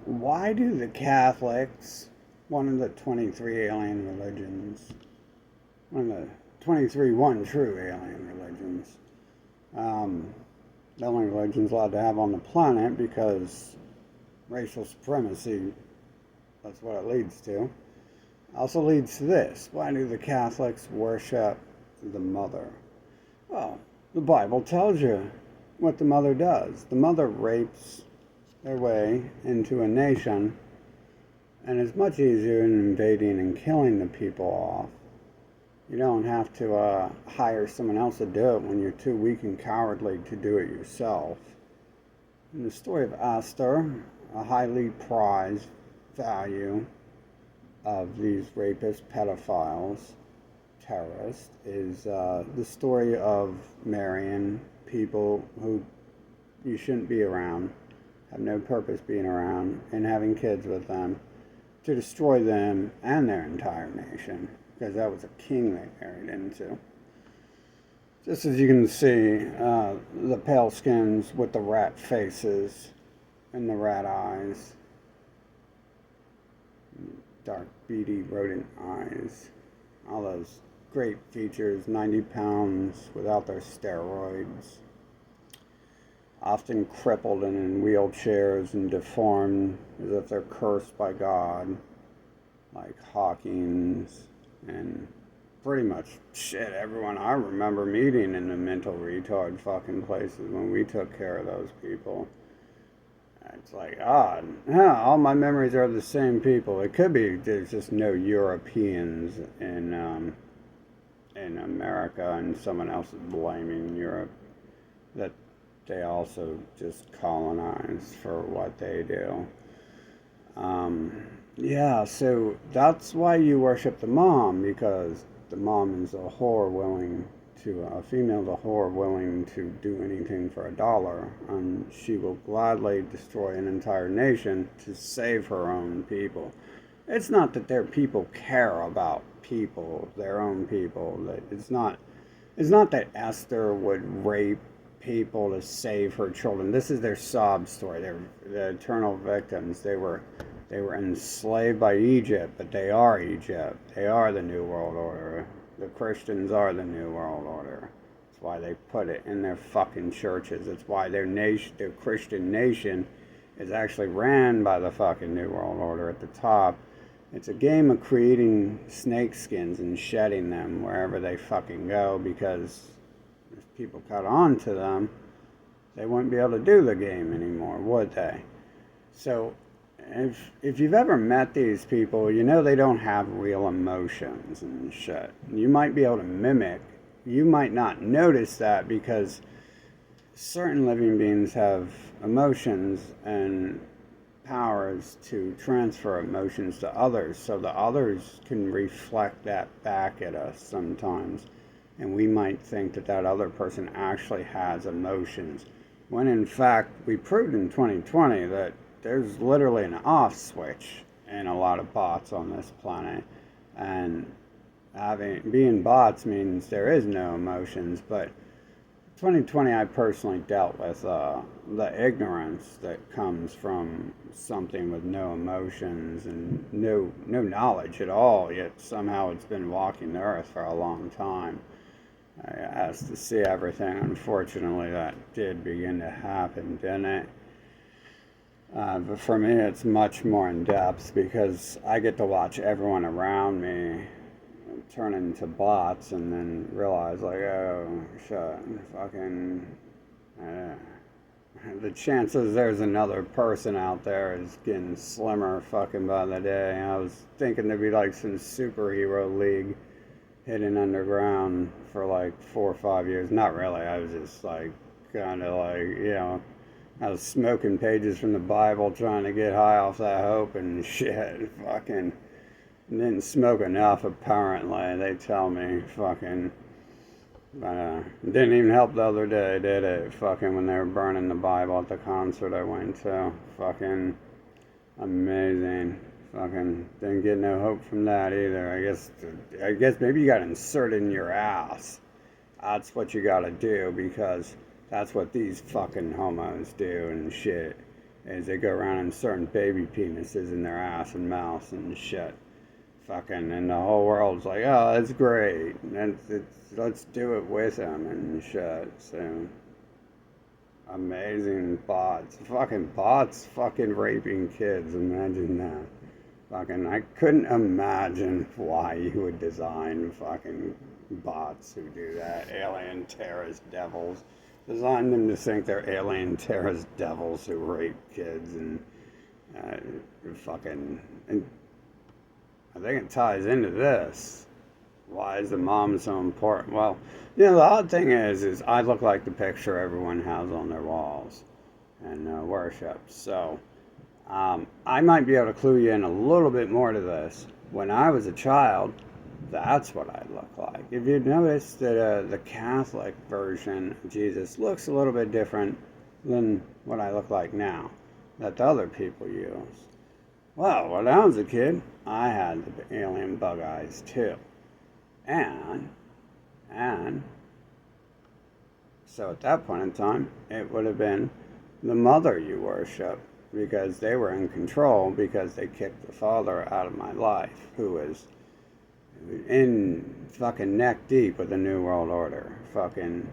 Why do the Catholics, one of the 23 alien religions, one of the 23 one true alien religions, um, the only religions allowed to have on the planet because racial supremacy, that's what it leads to, also leads to this. Why do the Catholics worship the mother? Well, the Bible tells you what the mother does. The mother rapes their way into a nation, and it's much easier in invading and killing the people off. You don't have to hire someone else to do it when you're too weak and cowardly to do it yourself. In the story of Esther, a highly prized value of these rapists, pedophiles, terrorists, is the story of marrying people who you shouldn't be around, have no purpose being around, and having kids with them to destroy them and their entire nation, because that was a king they married into. Just as you can see, the pale skins with the rat faces and the rat eyes, dark, beady, rodent eyes, all those great features, 90 pounds without their steroids, often crippled and in wheelchairs and deformed as if they're cursed by God, like Hawkins and pretty much shit everyone I remember meeting in the mental retard fucking places when we took care of those people. It's like, odd. Yeah, all my memories are of the same people. It could be there's just no Europeans in America and someone else is blaming Europe that they also just colonize for what they do. Yeah, so that's why you worship the mom, because the mom is a whore willing to, a female's a whore willing to do anything for a dollar, and she will gladly destroy an entire nation to save her own people. It's not that their people care about people, their own people. That it's not that Esther would rape people to save her children. This is their sob story. They're the eternal victims. They were enslaved by Egypt, but they are Egypt. They are the New World Order. The Christians are the New World Order. That's why they put it in their fucking churches. It's why their nation, their Christian nation, is actually ran by the fucking New World Order at the top. It's a game of creating snake skins and shedding them wherever they fucking go, because if people caught on to them, they wouldn't be able to do the game anymore, would they? So if you've ever met these people, you know they don't have real emotions and shit. You might be able to mimic. You might not notice that because certain living beings have emotions and powers to transfer emotions to others, so the others can reflect that back at us sometimes, and we might think that that other person actually has emotions, when in fact we proved in 2020 that there's literally an off switch in a lot of bots on this planet, and being bots means there is no emotions. But 2020, I personally dealt with the ignorance that comes from something with no emotions and no knowledge at all, yet somehow it's been walking the earth for a long time. I asked to see everything. Unfortunately, that did begin to happen, didn't it? But for me, it's much more in depth because I get to watch everyone around me turn into bots and then realize, like, oh, shit, fucking, uh, the chances there's another person out there is getting slimmer fucking by the day. I was thinking there'd be like some superhero league hidden underground for like 4 or 5 years. Not really. I was just like, kind of like, I was smoking pages from the Bible trying to get high off that hope and shit. Fucking didn't smoke enough, apparently. They tell me. Fucking. Didn't even help the other day, did it? Fucking when they were burning the Bible at the concert I went to. Fucking amazing. Fucking didn't get no hope from that either. I guess maybe you got inserted in your ass. That's what you gotta do, because that's what these fucking homos do and shit. is they go around inserting baby penises in their ass and mouth and shit. Fucking, and the whole world's like, oh, that's great. Let's do it with them and shit. So, amazing bots. Fucking bots fucking raping kids. Imagine that. Fucking, I couldn't imagine why you would design fucking bots who do that. Alien terrorist devils. Design them to think they're alien terrorist devils who rape kids and fucking. And I think it ties into this. Why is the mom so important? Well, the odd thing is I look like the picture everyone has on their walls and worship. So I might be able to clue you in a little bit more to this. When I was a child, that's what I look like. If you notice that the Catholic version of Jesus looks a little bit different than what I look like now, that the other people use. Well, when I was a kid, I had the alien bug eyes too. And so at that point in time, it would have been the mother you worship, because they were in control, because they kicked the father out of my life, who was in fucking neck deep with the New World Order. Fucking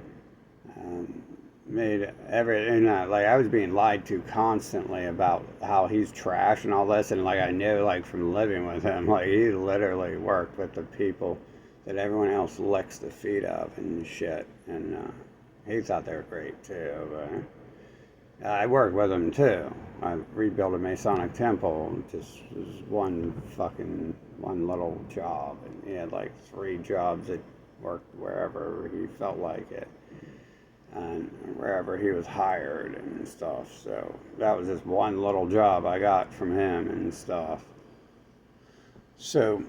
made everything, like I was being lied to constantly about how he's trash and all this, and like I knew, like from living with him, like he literally worked with the people that everyone else licks the feet of and shit, and he thought they were great too, but I worked with him too. I rebuilt a Masonic temple, just was one little job, and he had like 3 jobs that worked wherever he felt like it, and wherever he was hired and stuff. So that was just one little job I got from him and stuff. So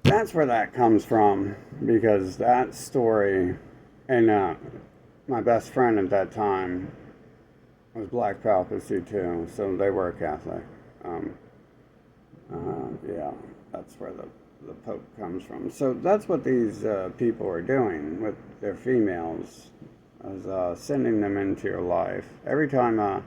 that's where that comes from, because that story, and my best friend at that time was Black Papacy too, so they were Catholic. Yeah, that's where the Pope comes from. So that's what these people are doing with their females, is sending them into your life. Every time I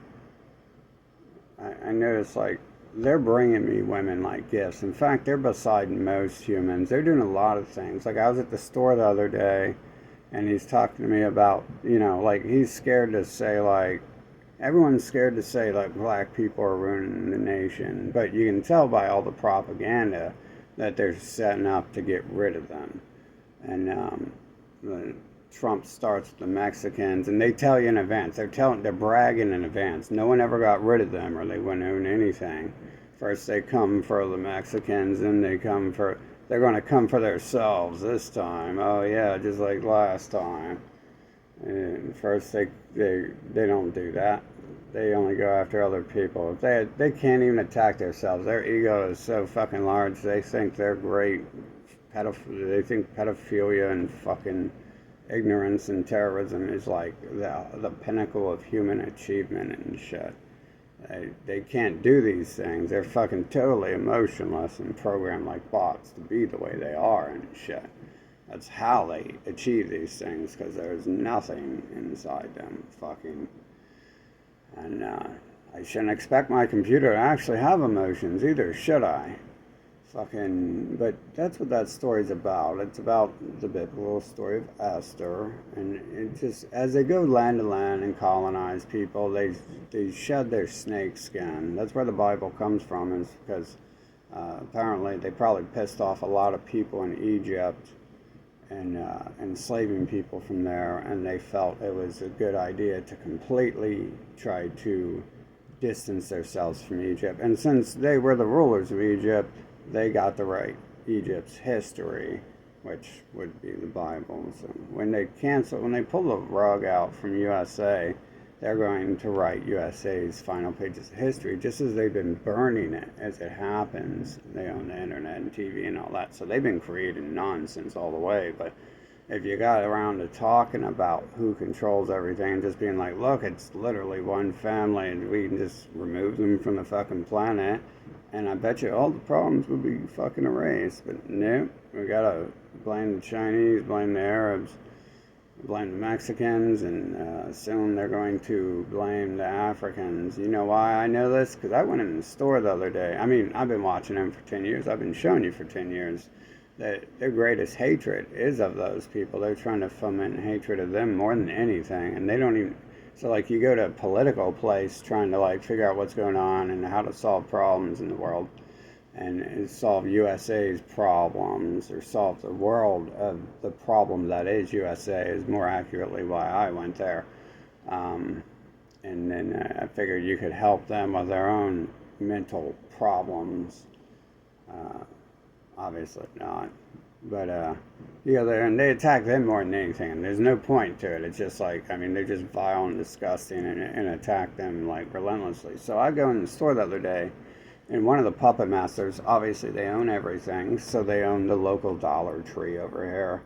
notice, like, they're bringing me women like gifts. In fact, they're beside most humans. They're doing a lot of things. Like, I was at the store the other day, and he's talking to me about, like, he's scared to say, like, everyone's scared to say, like, black people are ruining the nation. But you can tell by all the propaganda that they're setting up to get rid of them. And Trump starts with the Mexicans, and they tell you in advance. They're bragging in advance. No one ever got rid of them, or they wouldn't own anything. First they come for the Mexicans, then they're going to come for themselves this time. Oh yeah, just like last time. And first they don't do that. They only go after other people. They can't even attack themselves. Their ego is so fucking large. They think they're great. They think pedophilia and fucking ignorance and terrorism is like the pinnacle of human achievement and shit. They can't do these things. They're fucking totally emotionless and programmed like bots to be the way they are and shit. That's how they achieve these things, because there's nothing inside them fucking. And I shouldn't expect my computer to actually have emotions either, should I? Fucking, but that's what that story's about. It's about the biblical story of Esther, and it just, as they go land to land and colonize people, they shed their snake skin. That's where the Bible comes from, is because apparently they probably pissed off a lot of people in Egypt and enslaving people from there, and they felt it was a good idea to completely try to distance themselves from Egypt. And since they were the rulers of Egypt, they got to write Egypt's history, which would be the Bible. So when they pull the rug out from USA, they're going to write USA's final pages of history, just as they've been burning it as it happens. They own the internet and TV and all that, so they've been creating nonsense all the way. But if you got around to talking about who controls everything and just being like, look, it's literally one family and we can just remove them from the fucking planet, and I bet you all the problems would be fucking erased. But no, we gotta blame the Chinese, blame the Arabs, blame the Mexicans, and soon they're going to blame the Africans. You know why I know this? Because I went in the store the other day. I mean, I've been watching them for 10 years. I've been showing you for 10 years that their greatest hatred is of those people. They're trying to foment hatred of them more than anything, and they don't even. So, like, you go to a political place trying to, like, figure out what's going on and how to solve problems in the world, and solve USA's problems, or solve the world of the problem that is USA, is more accurately why I went there. Um, and then I figured you could help them with their own mental problems. Uh, Obviously not. But, yeah, and they attack them more than anything, and there's no point to it. It's just like, I mean, they're just vile and disgusting, and attack them, like, relentlessly. So I go in the store the other day, and one of the puppet masters, obviously they own everything, so they own the local Dollar Tree over here.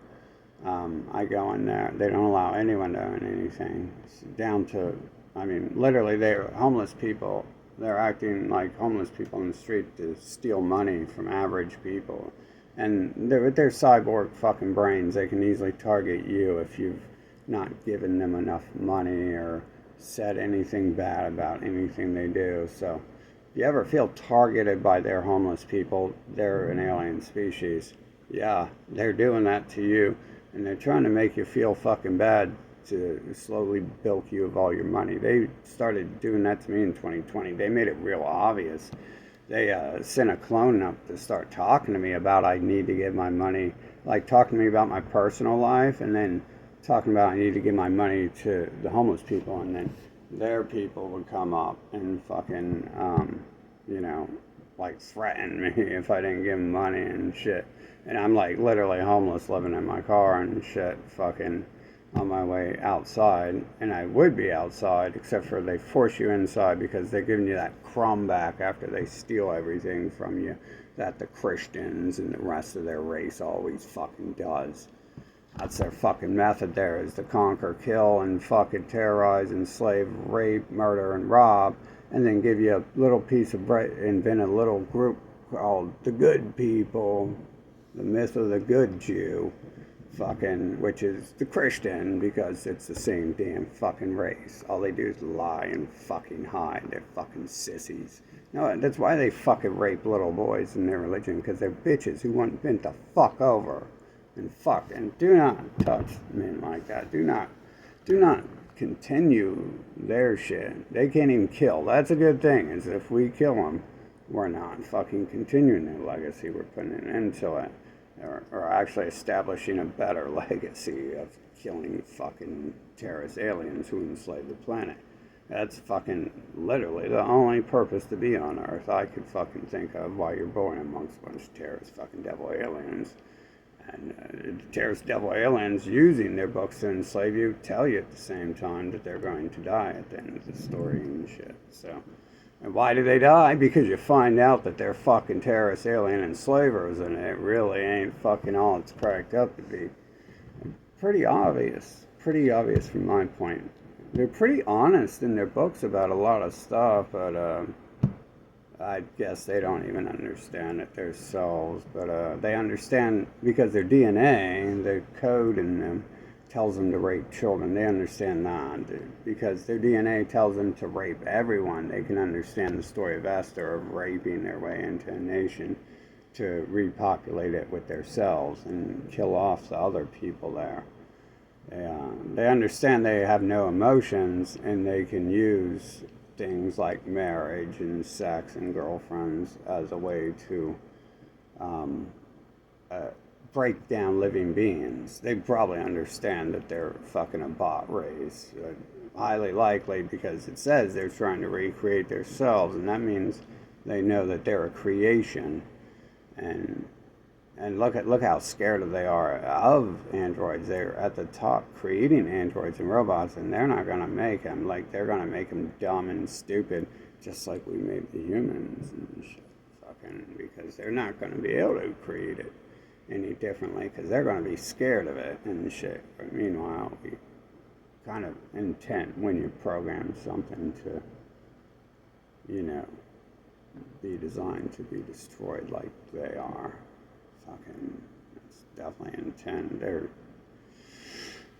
I go in there, they don't allow anyone to own anything. It's down to, I mean, literally, they're homeless people. They're acting like homeless people in the street to steal money from average people. And with their cyborg fucking brains, they can easily target you if you've not given them enough money or said anything bad about anything they do. So if you ever feel targeted by their homeless people, they're an alien species. Yeah, they're doing that to you, and they're trying to make you feel fucking bad to slowly bilk you of all your money. They started doing that to me in 2020. They made it real obvious. They sent a clone up to start talking to me about I need to give my money, like talking to me about my personal life, and then talking about I need to give my money to the homeless people, and then their people would come up and fucking, you know, like threaten me if I didn't give them money and shit. And I'm like literally homeless, living in my car and shit, fucking on my way outside, and I would be outside, except for they force you inside because they're giving you that crumb back after they steal everything from you that the Christians and the rest of their race always fucking does. That's their fucking method there, is to conquer, kill, and fucking terrorize, enslave, rape, murder, and rob, and then give you a little piece of bread, invent a little group called the good people, the myth of the good Jew, fucking, which is the Christian, because it's the same damn fucking race. All they do is lie and fucking hide. They're fucking sissies. No, that's why they fucking rape little boys in their religion, because they're bitches who want bent the fuck over. And fuck, and do not touch men like that. Do not continue their shit. They can't even kill. That's a good thing, is if we kill them, we're not fucking continuing their legacy. We're putting an end to it. Or actually establishing a better legacy of killing fucking terrorist aliens who enslave the planet. That's fucking literally the only purpose to be on Earth I could fucking think of while you're born amongst a bunch of terrorist fucking devil aliens. And terrorist devil aliens using their books to enslave you tell you at the same time that they're going to die at the end of the story and shit. So, and why do they die? Because you find out that they're fucking terrorist alien enslavers, and it really ain't fucking all it's cracked up to be. Pretty obvious from my point. They're pretty honest in their books about a lot of stuff, but I guess they don't even understand it themselves. But they understand because their DNA, their code in them, tells them to rape children. They understand that because their DNA tells them to rape everyone. They can understand the story of Esther, of raping their way into a nation to repopulate it with their cells and kill off the other people there. They understand they have no emotions, and they can use things like marriage and sex and girlfriends as a way to break down living beings. They probably understand that they're fucking a bot race. Highly likely, because it says they're trying to recreate themselves, and that means they know that they're a creation. And look how scared they are of androids. They're at the top creating androids and robots, and they're not going to make them. Like, they're going to make them dumb and stupid, just like we made the humans and shit. Fucking, because they're not going to be able to create it any differently, because they're going to be scared of it and shit. But meanwhile, we kind of intent when you program something to, you know, be designed to be destroyed like they are. Fucking, it's definitely intent.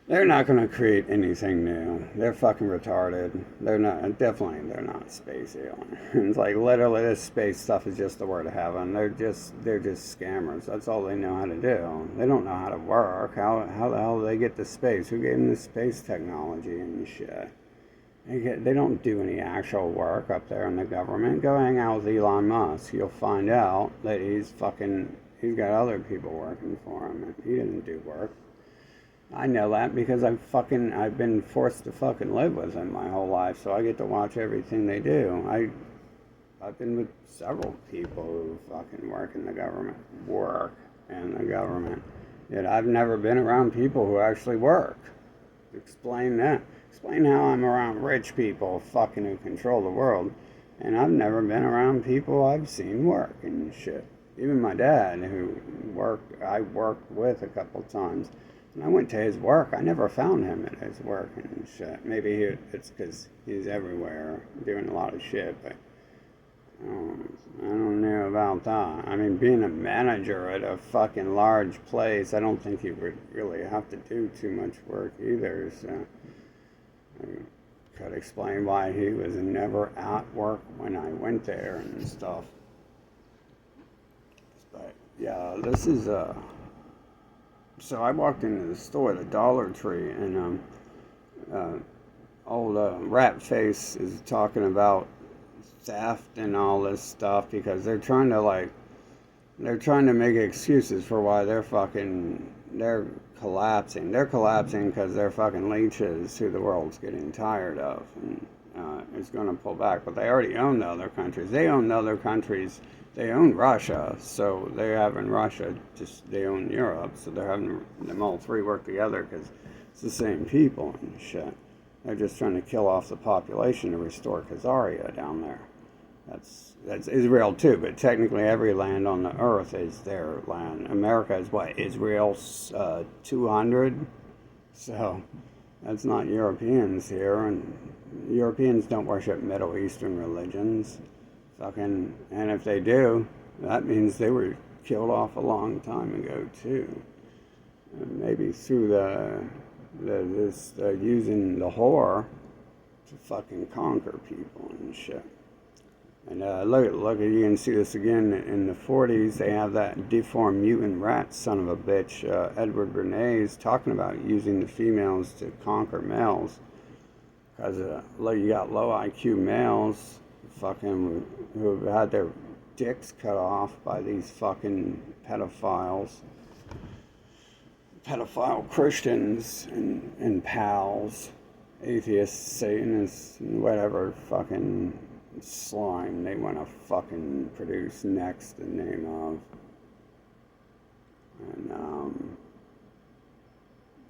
They're not going to create anything new. They're fucking retarded. They're not space aliens. It's like literally this space stuff is just the word of heaven. They're just scammers. That's all they know how to do. They don't know how to work. How the hell do they get to space? Who gave them the space technology and shit? They don't do any actual work up there in the government. Go hang out with Elon Musk. You'll find out that he's got other people working for him. He didn't do work. I know that because I've been forced to fucking live with them my whole life, so I get to watch everything they do. I've been with several people who fucking work in the government, Yet I've never been around people who actually work. Explain that. Explain how I'm around rich people fucking who control the world, and I've never been around people I've seen work and shit. Even my dad, I worked with a couple times. And I went to his work. I never found him at his work and shit. Maybe it's because he's everywhere doing a lot of shit, but I don't know about that. I mean, being a manager at a fucking large place, I don't think you would really have to do too much work either. So I could explain why he was never at work when I went there and stuff. But yeah, this is So I walked into the store, the Dollar Tree, and old Rat Face is talking about theft and all this stuff because they're trying to make excuses for why they're collapsing. They're collapsing because they're fucking leeches who the world's getting tired of and is going to pull back. But they already own the other countries. They own the other countries. They own Russia, so they're having Russia, they own Europe, so they're having them all three work together because it's the same people and shit. They're just trying to kill off the population to restore Khazaria down there. That's Israel too, but technically every land on the earth is their land. America is what? Israel's 200? So that's not Europeans here, and Europeans don't worship Middle Eastern religions. And if they do, that means they were killed off a long time ago too. And maybe through using the whore to fucking conquer people and shit. And look, you can see this again in the 40s. They have that deformed mutant rat son of a bitch, Edward Bernays, talking about using the females to conquer males. Because you got low IQ males fucking who have had their dicks cut off by these fucking pedophile Christians and pals, atheists, Satanists, whatever fucking slime they want to fucking produce next the name of. And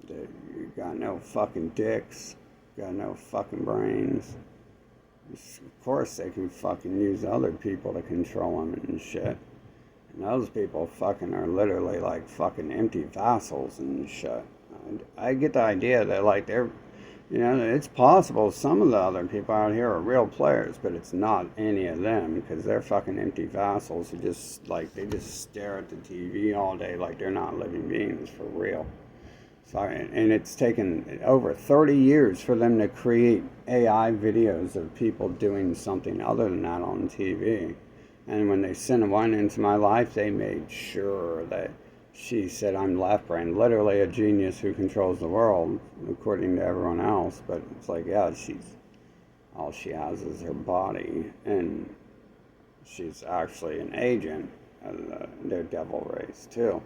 they got no fucking dicks, got no fucking brains. Of course they can fucking use other people to control them and shit. And those people fucking are literally like fucking empty vassals and shit. I get the idea that like they're, it's possible some of the other people out here are real players, but it's not any of them because they're fucking empty vassals who just stare at the TV all day like they're not living beings for real. Sorry, and it's taken over 30 years for them to create AI videos of people doing something other than that on TV. And when they sent one into my life, they made sure that she said I'm left brain, literally a genius who controls the world, according to everyone else. But it's like, yeah, all she has is her body, and she's actually an agent of their devil race too.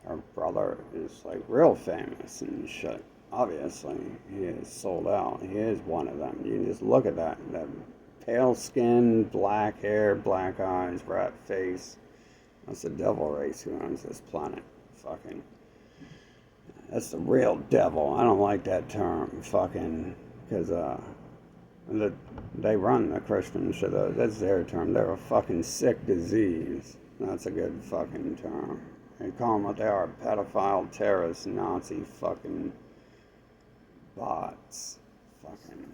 Her brother is like real famous and shit. Obviously, he is sold out. He is one of them. You can just look at that pale skin, black hair, black eyes, rat face. That's the devil race who owns this planet. Fucking, that's the real devil. I don't like that term. Fucking, because they run the Christians. So that's their term. They're a fucking sick disease. That's a good fucking term. They call them what they are, pedophile, terrorists, Nazi fucking bots. Fucking,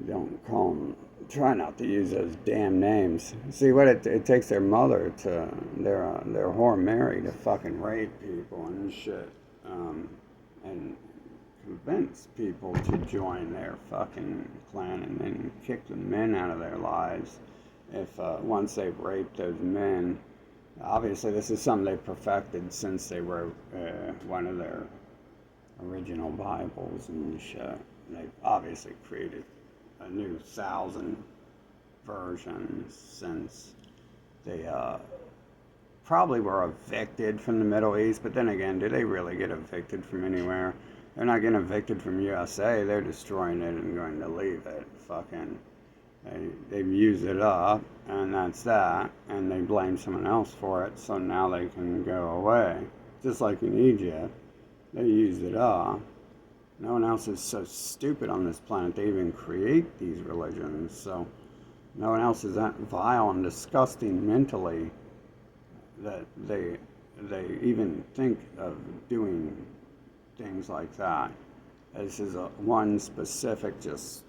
don't call them, try not to use those damn names. See what it takes their mother their whore Mary to fucking rape people and shit. and convince people to join their fucking clan and then kick the men out of their lives if once they've raped those men. Obviously, this is something they perfected since they wrote one of their original Bibles and shit. They've obviously created a new 1,000 versions since they probably were evicted from the Middle East. But then again, did they really get evicted from anywhere? They're not getting evicted from USA. They're destroying it and going to leave it. Fucking, they've used it up, and that's that. And they blame someone else for it, so now they can go away. Just like in Egypt, they used it up. No one else is so stupid on this planet to even create these religions. So no one else is that vile and disgusting mentally that they even think of doing things like that. This is a one specific just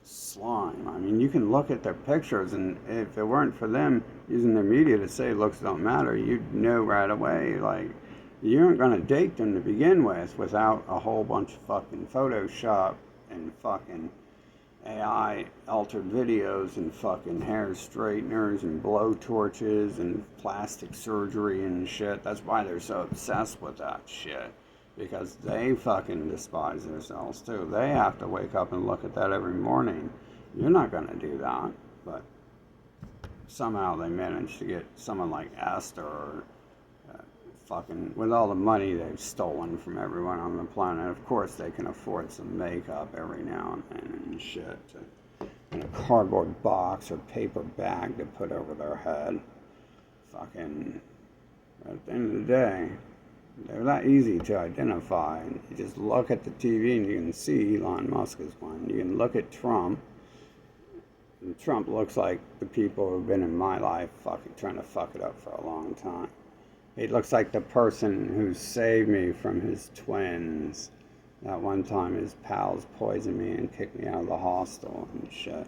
slime. I mean, you can look at their pictures, and if it weren't for them using their media to say looks don't matter, you'd know right away, like, you aren't going to date them to begin with without a whole bunch of fucking Photoshop and fucking AI altered videos and fucking hair straighteners and blow torches and plastic surgery and shit. That's why they're so obsessed with that shit. Because they fucking despise themselves too. They have to wake up and look at that every morning. You're not going to do that. But somehow they managed to get someone like Esther or fucking, with all the money they've stolen from everyone on the planet, of course they can afford some makeup every now and then and shit. In a cardboard box or paper bag to put over their head. Fucking, at the end of the day, they're that easy to identify. You just look at the TV and you can see Elon Musk is one. You can look at Trump. And Trump looks like the people who've been in my life fucking trying to fuck it up for a long time. He looks like the person who saved me from his twins. That one time his pals poisoned me and kicked me out of the hostel and shit.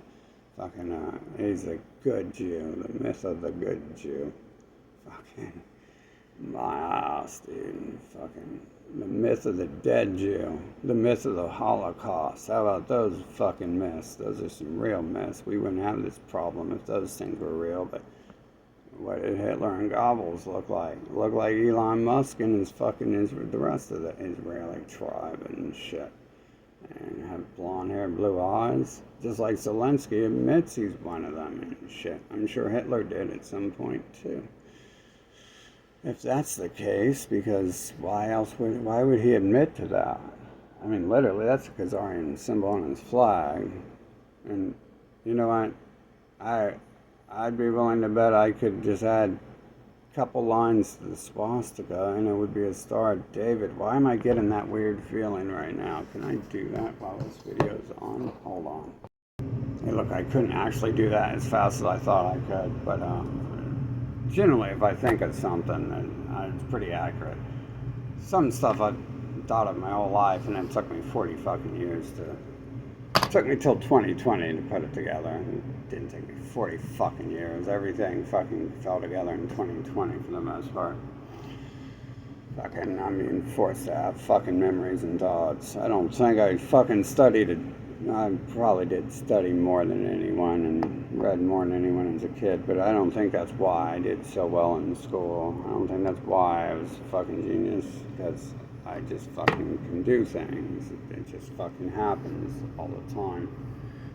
Fucking, he's a good Jew, the myth of the good Jew. Fucking, my ass, dude. Fucking, the myth of the dead Jew. The myth of the Holocaust. How about those fucking myths? Those are some real myths. We wouldn't have this problem if those things were real, but what did Hitler and Goebbels look like? Look like Elon Musk and his fucking the rest of the Israeli tribe and shit. And have blonde hair, blue eyes. Just like Zelensky admits he's one of them and shit. I'm sure Hitler did at some point too. If that's the case, because why would he admit to that? I mean, literally, that's the Khazarian symbol on his flag. And you know what? I'd be willing to bet I could just add a couple lines to the swastika and it would be a Star of David. Why am I getting that weird feeling right now? Can I do that while this video's on? Hold on. Hey, look, I couldn't actually do that as fast as I thought I could, but generally, if I think of something, it's pretty accurate. Some stuff I've thought of my whole life, and it took me 40 fucking years to... It took me till 2020 to put it together. It didn't take me 40 fucking years. Everything fucking fell together in 2020 for the most part. Fucking, I mean, forced to have fucking memories and thoughts. I don't think I fucking studied it. I probably did study more than anyone and read more than anyone as a kid, but I don't think that's why I did so well in school. I don't think that's why I was a fucking genius, because I just fucking can do things. It just fucking happens all the time.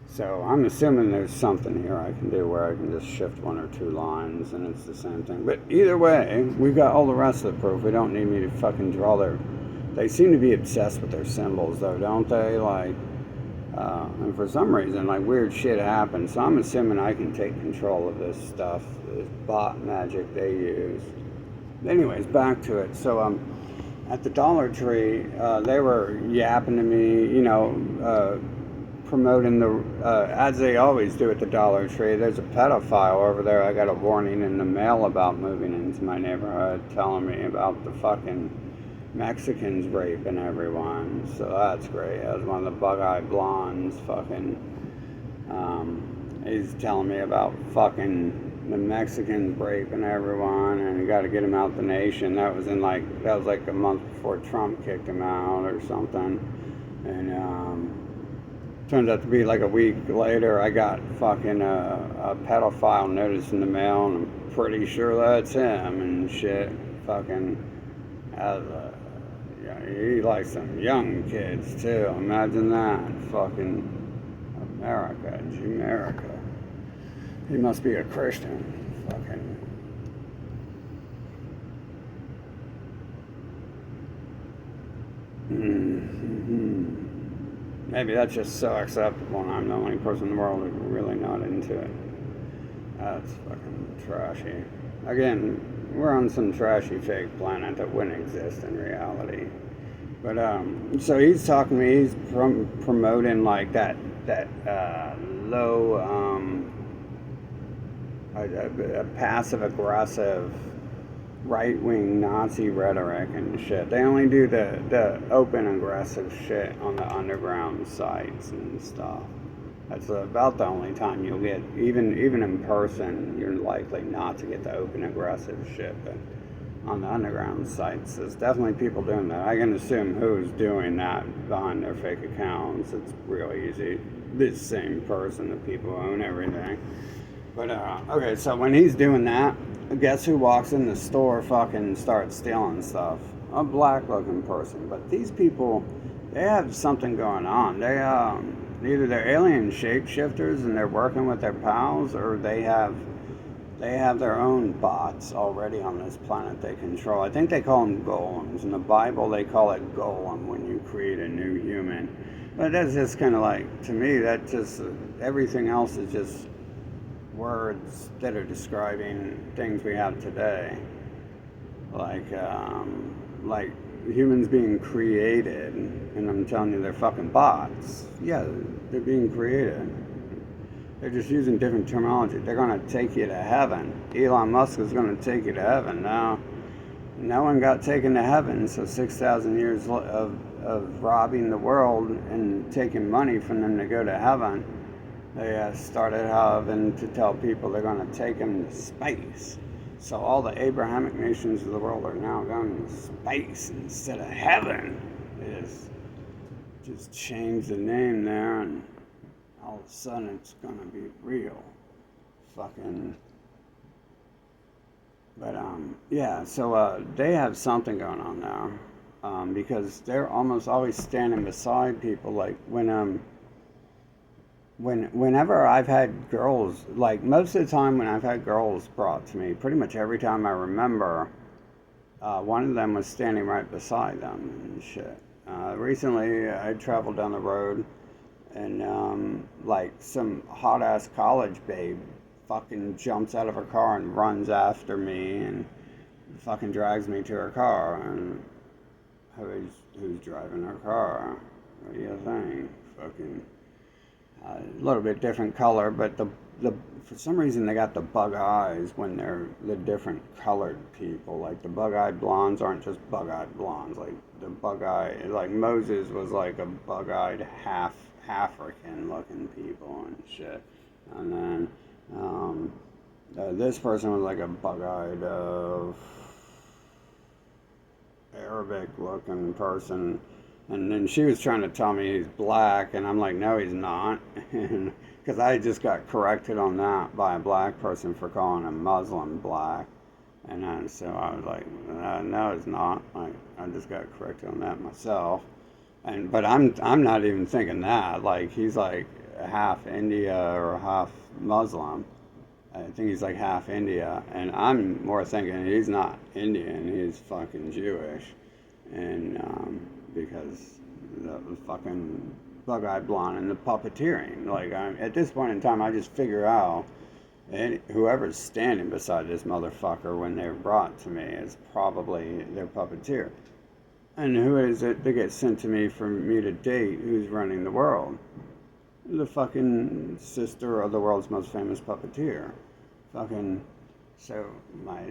So I'm assuming there's something here I can do where I can just shift one or two lines and it's the same thing. But either way, we've got all the rest of the proof. We don't need me to fucking draw their... They seem to be obsessed with their symbols though, don't they? Like, and for some reason, like, weird shit happens. So I'm assuming I can take control of this stuff, this bot magic they use. Anyways, back to it. So, at the Dollar Tree, they were yapping to me, you know, promoting the, as they always do at the Dollar Tree. There's a pedophile over there. I got a warning in the mail about moving into my neighborhood, telling me about the fucking Mexicans raping everyone. So that's great. That was one of the bug-eyed blondes fucking, he's telling me about fucking the Mexicans raping everyone, and you got to get him out the nation. That was like a month before Trump kicked him out or something, and turned out to be like a week later. I got fucking a pedophile notice in the mail, and I'm pretty sure that's him and shit. Fucking, yeah, he likes some young kids too. Imagine that. Fucking America, America. He must be a Christian. Fucking. Mm-hmm. Maybe that's just so acceptable and I'm the only person in the world who's really not into it. That's fucking trashy. Again, we're on some trashy fake planet that wouldn't exist in reality. But so he's talking to me. He's promoting like that low, a passive aggressive right-wing Nazi rhetoric and shit. They only do the open aggressive shit on the underground sites and stuff. That's about the only time you'll get, even in person, you're likely not to get the open aggressive shit. But on the underground sites, there's definitely people doing that. I can assume who's doing that behind their fake accounts. It's real easy. This same person, the people who own everything. But, okay, so when he's doing that, guess who walks in the store fucking starts stealing stuff? A black-looking person. But these people, they have something going on. They, either they're alien shapeshifters and they're working with their pals, or they have their own bots already on this planet they control. I think they call them golems. In the Bible, they call it golem when you create a new human. But that's just kind of like, to me, that just, everything else is just words that are describing things we have today. Like humans being created, and I'm telling you, they're fucking bots. Yeah, they're being created. They're just using different terminology. They're going to take you to heaven. Elon Musk is going to take you to heaven. Now, no one got taken to heaven, so 6,000 years of robbing the world and taking money from them to go to heaven, they started having to tell people they're going to take them to space. So all the Abrahamic nations of the world are now going to space instead of heaven. They just changed the name there, and all of a sudden it's gonna be real. Fucking. But yeah, so they have something going on now. Because they're almost always standing beside people. Like whenever I've had girls, like most of the time when I've had girls brought to me, pretty much every time I remember, one of them was standing right beside them and shit. Recently I traveled down the road, and like some hot ass college babe fucking jumps out of her car and runs after me and fucking drags me to her car. And who's driving her car? What do you think? Fucking a little bit different color, but the for some reason they got the bug eyes when they're the different colored people. Like the bug-eyed blondes aren't just bug-eyed blondes. Like the bug-eye, like Moses was like a bug-eyed half African looking people and shit. And then this person was like a bug-eyed Arabic looking person. And then she was trying to tell me he's black, and I'm like, no, he's not. Because I just got corrected on that by a black person for calling a Muslim black. And then, so I was like, no, it's not. Like, I just got corrected on that myself. But I'm not even thinking that. Like, he's like half India or half Muslim. I think he's like half India. And I'm more thinking he's not Indian, he's fucking Jewish. And because the fucking bug-eyed blonde and the puppeteering. Like, at this point in time, I just figure out whoever's standing beside this motherfucker when they're brought to me is probably their puppeteer. And who is it that gets sent to me for me to date who's running the world? The fucking sister of the world's most famous puppeteer. Fucking, so my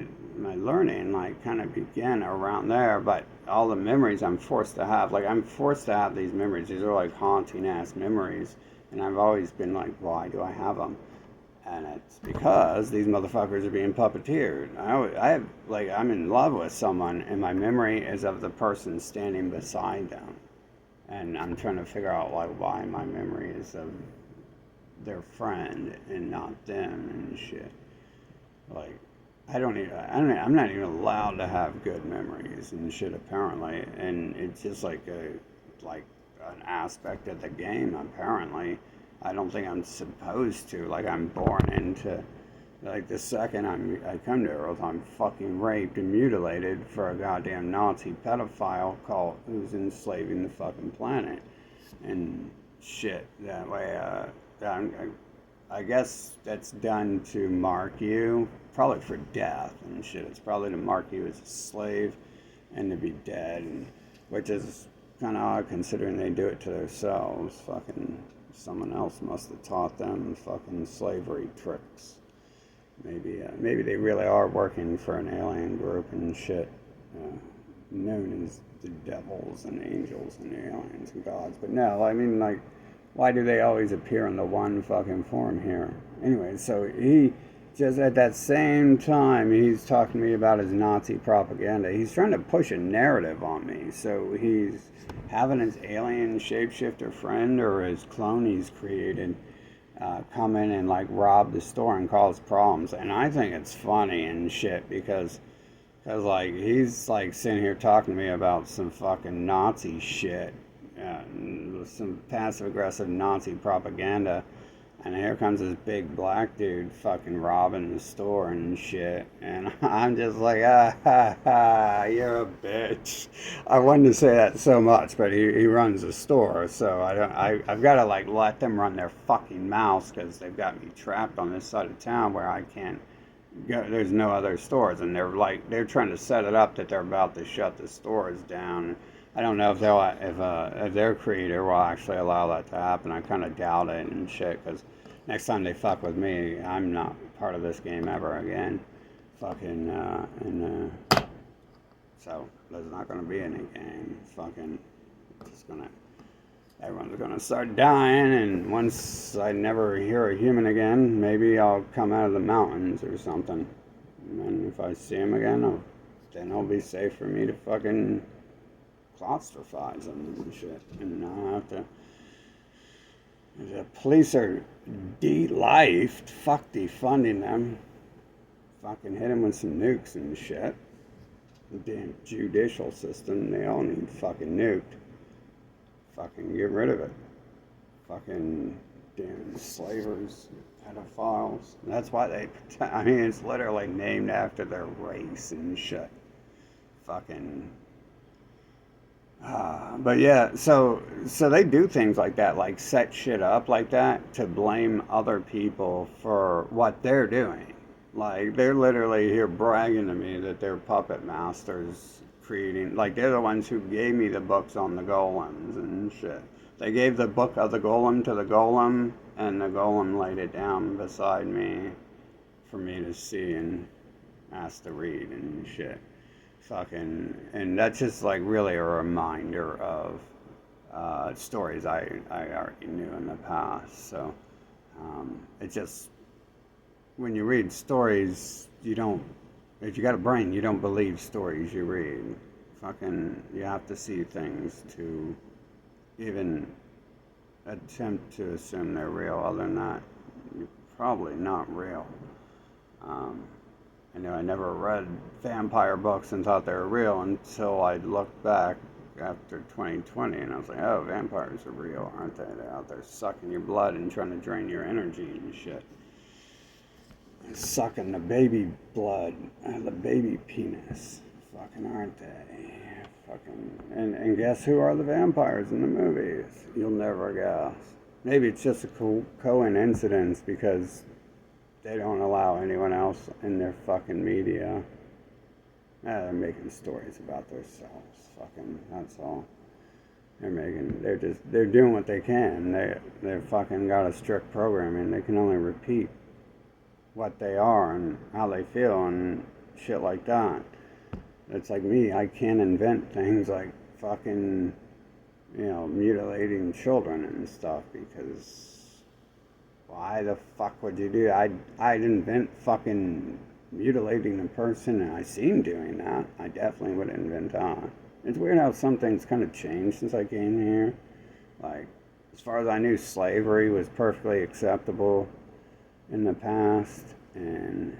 learning like kind of began around there, but all the memories I'm forced to have, like I'm forced to have these memories. These are like haunting ass memories, and I've always been like, why do I have them? And it's because these motherfuckers are being puppeteered. I'm in love with someone, and my memory is of the person standing beside them. And I'm trying to figure out, like, why my memory is of their friend and not them and shit. Like, I'm not even allowed to have good memories and shit, apparently. And it's just like an aspect of the game, apparently. I don't think I'm supposed to. Like, I'm born into, like, the second I come to Earth, I'm fucking raped and mutilated for a goddamn Nazi pedophile cult who's enslaving the fucking planet and shit. That way, I guess that's done to mark you, probably for death and shit. It's probably to mark you as a slave and to be dead, and, which is kind of odd considering they do it to themselves. Fucking someone else must have taught them fucking slavery tricks. Maybe they really are working for an alien group and shit, known as the devils and angels and aliens and gods. But no, I mean, like, why do they always appear in the one fucking form here? Anyway, so he just at that same time he's talking to me about his Nazi propaganda. He's trying to push a narrative on me. So he's having his alien shapeshifter friend or his clone he's created come in and like rob the store and cause problems. And I think it's funny and shit because like he's like sitting here talking to me about some fucking Nazi shit, some passive aggressive Nazi propaganda. And here comes this big black dude fucking robbing the store and shit. And I'm just like, you're a bitch. I wanted to say that so much, but he runs the store. So I've got to like let them run their fucking mouths because they've got me trapped on this side of town where I can't go. There's no other stores. And they're trying to set it up that they're about to shut the stores down. I don't know if their creator will actually allow that to happen. I kind of doubt it and shit, because next time they fuck with me, I'm not part of this game ever again. Fucking, so there's not going to be any game. Fucking, everyone's going to start dying, and once I never hear a human again, maybe I'll come out of the mountains or something. And if I see him again, then it'll be safe for me to fucking claustrophize them and shit, and I'll have to. The police are fuck defunding them. Fucking hit them with some nukes and shit. The damn judicial system, they all need fucking nuked. Fucking get rid of it. Fucking damn slavers, pedophiles. And that's why I mean, it's literally named after their race and shit. Fucking. But yeah, so they do things like that, like set shit up like that to blame other people for what they're doing. Like, they're literally here bragging to me that they're puppet masters creating, like, they're the ones who gave me the books on the golems and shit. They gave the book of the golem to the golem, and the golem laid it down beside me for me to see and ask to read and shit. Fucking, and that's just like really a reminder of stories I already knew in the past. So it just, when you read stories, you don't, if you got a brain, you don't believe stories you read. Fucking, you have to see things to even attempt to assume they're real. Other than that, you're probably not real. I know I never read vampire books and thought they were real until I looked back after 2020 and I was like, oh, vampires are real, aren't they? They're out there sucking your blood and trying to drain your energy and shit. And sucking the baby blood out of the baby penis. Fucking aren't they? Fucking, and guess who are the vampires in the movies? You'll never guess. Maybe it's just a coincidence because they don't allow anyone else in their fucking media. They're making stories about themselves. Fucking, that's all. They're doing what they can. They've fucking got a strict programming. They can only repeat what they are and how they feel and shit like that. It's like me. I can't invent things like fucking, mutilating children and stuff because why the fuck would you do that? I'd invent fucking mutilating a person, and I seen doing that. I definitely would invent that. It's weird how some things kind of changed since I came here. Like, as far as I knew, slavery was perfectly acceptable in the past, and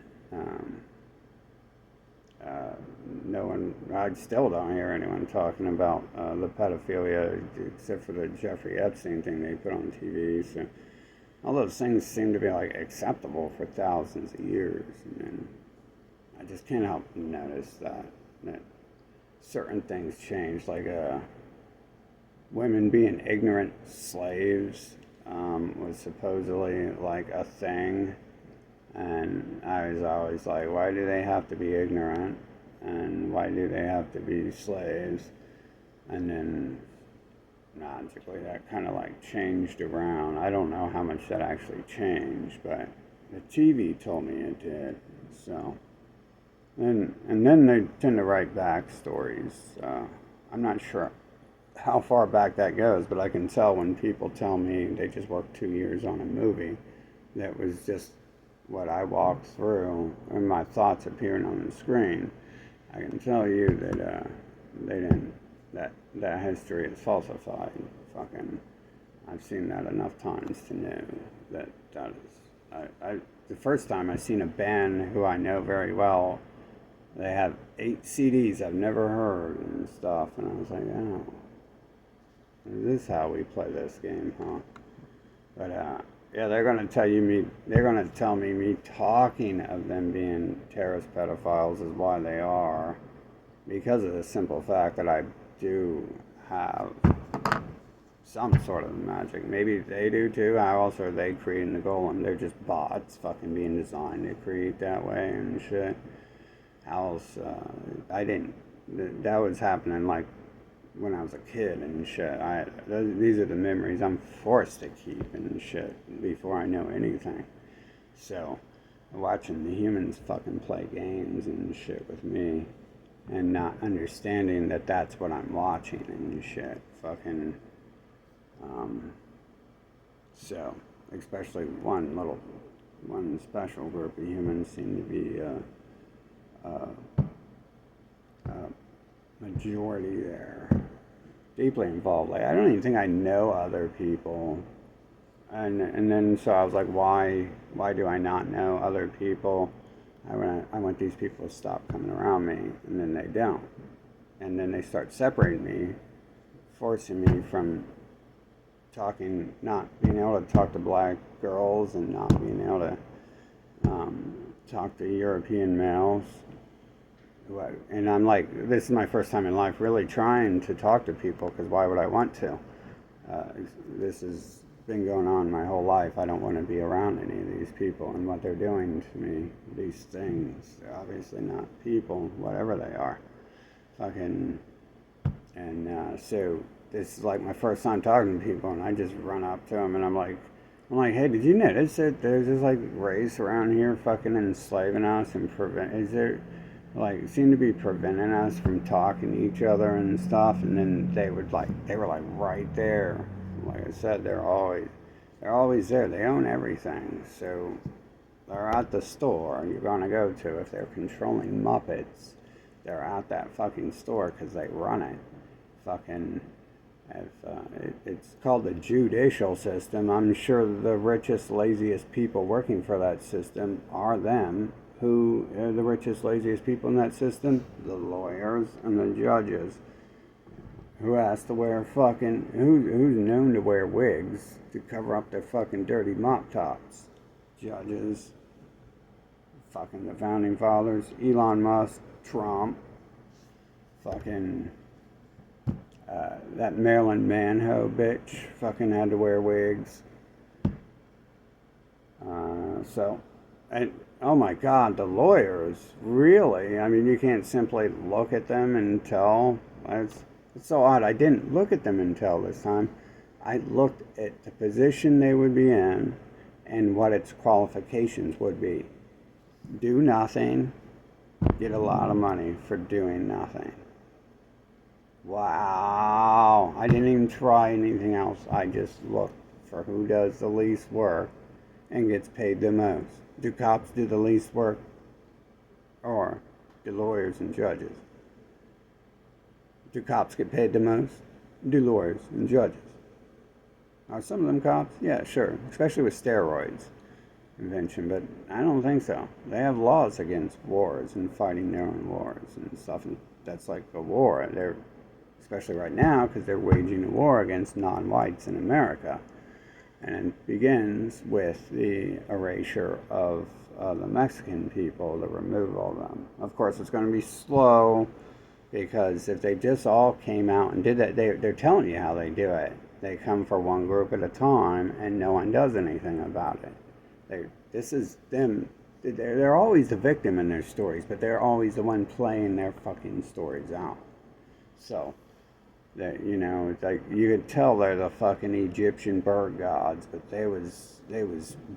no one, I still don't hear anyone talking about the pedophilia, except for the Jeffrey Epstein thing they put on TV. So all those things seem to be like acceptable for thousands of years, and then I just can't help notice that certain things change, like women being ignorant slaves was supposedly like a thing, and I was always like, why do they have to be ignorant, and why do they have to be slaves? And then magically that kind of like changed around. I don't know how much that actually changed, but the TV told me it did. So, and then they tend to write backstories. I'm not sure how far back that goes, but I can tell when people tell me they just worked 2 years on a movie that was just what I walked through and my thoughts appearing on the screen. I can tell you that they didn't, that history is falsified. Fucking, I've seen that enough times to know that is. The first time I seen a band who I know very well, they have 8 CDs I've never heard and stuff, and I was like, oh, is this how we play this game, huh? But yeah, they're gonna tell me talking of them being terrorist pedophiles is why they are, because of the simple fact that I do have some sort of magic. Maybe they do too. How else are they creating the golem? They're just bots fucking being designed to create that way and shit. How else? I didn't. That was happening like when I was a kid and shit. These are the memories I'm forced to keep and shit before I know anything. So, watching the humans fucking play games and shit with me, and not understanding that that's what I'm watching and shit. Fucking, so, especially one special group of humans seem to be majority there, deeply involved. Like, I don't even think I know other people, and then so I was like, why do I not know other people? I want these people to stop coming around me, and then they don't, and then they start separating me, forcing me from talking, not being able to talk to black girls, and not being able to talk to European males. And I'm like, this is my first time in life really trying to talk to people, because why would I want to? This has been going on my whole life. I don't want to be around any of these people and what they're doing to me. These things, they're obviously not people, whatever they are. Fucking, and so this is like my first time talking to people, and I just run up to them and I'm like, hey, did you notice that there's this like race around here fucking enslaving us and like seem to be preventing us from talking to each other and stuff? And then they were like right there. Like I said, they're always there. They own everything. So they're at the store you're gonna go to. If they're controlling Muppets, they're at that fucking store because they run it. Fucking, it's called the judicial system. I'm sure the richest, laziest people working for that system are them. Who are the richest, laziest people in that system? The lawyers and the judges. Who has to wear fucking, who's known to wear wigs to cover up their fucking dirty mop tops? Judges. Fucking the founding fathers. Elon Musk. Trump. Fucking, that Marilyn Manho bitch fucking had to wear wigs. And oh my God, the lawyers, really? I mean, you can't simply look at them and tell. It's so odd. I didn't look at them and tell this time. I looked at the position they would be in and what its qualifications would be. Do nothing, get a lot of money for doing nothing. Wow. I didn't even try anything else. I just looked for who does the least work and gets paid the most? Do cops do the least work, or do lawyers and judges? Do cops get paid the most? Do lawyers and judges? Are some of them cops? Yeah, sure, especially with steroids invention, but I don't think so. They have laws against wars and fighting their own wars and stuff. And that's like a war. They're, especially right now, because they're waging a war against non-whites in America. And it begins with the erasure of the Mexican people, the removal of them. Of course, it's going to be slow, because if they just all came out and did that, they're telling you how they do it. They come for one group at a time, and no one does anything about it. This is them. They're always the victim in their stories, but they're always the one playing their fucking stories out. So, it's like you could tell they're the fucking Egyptian bird gods, but they was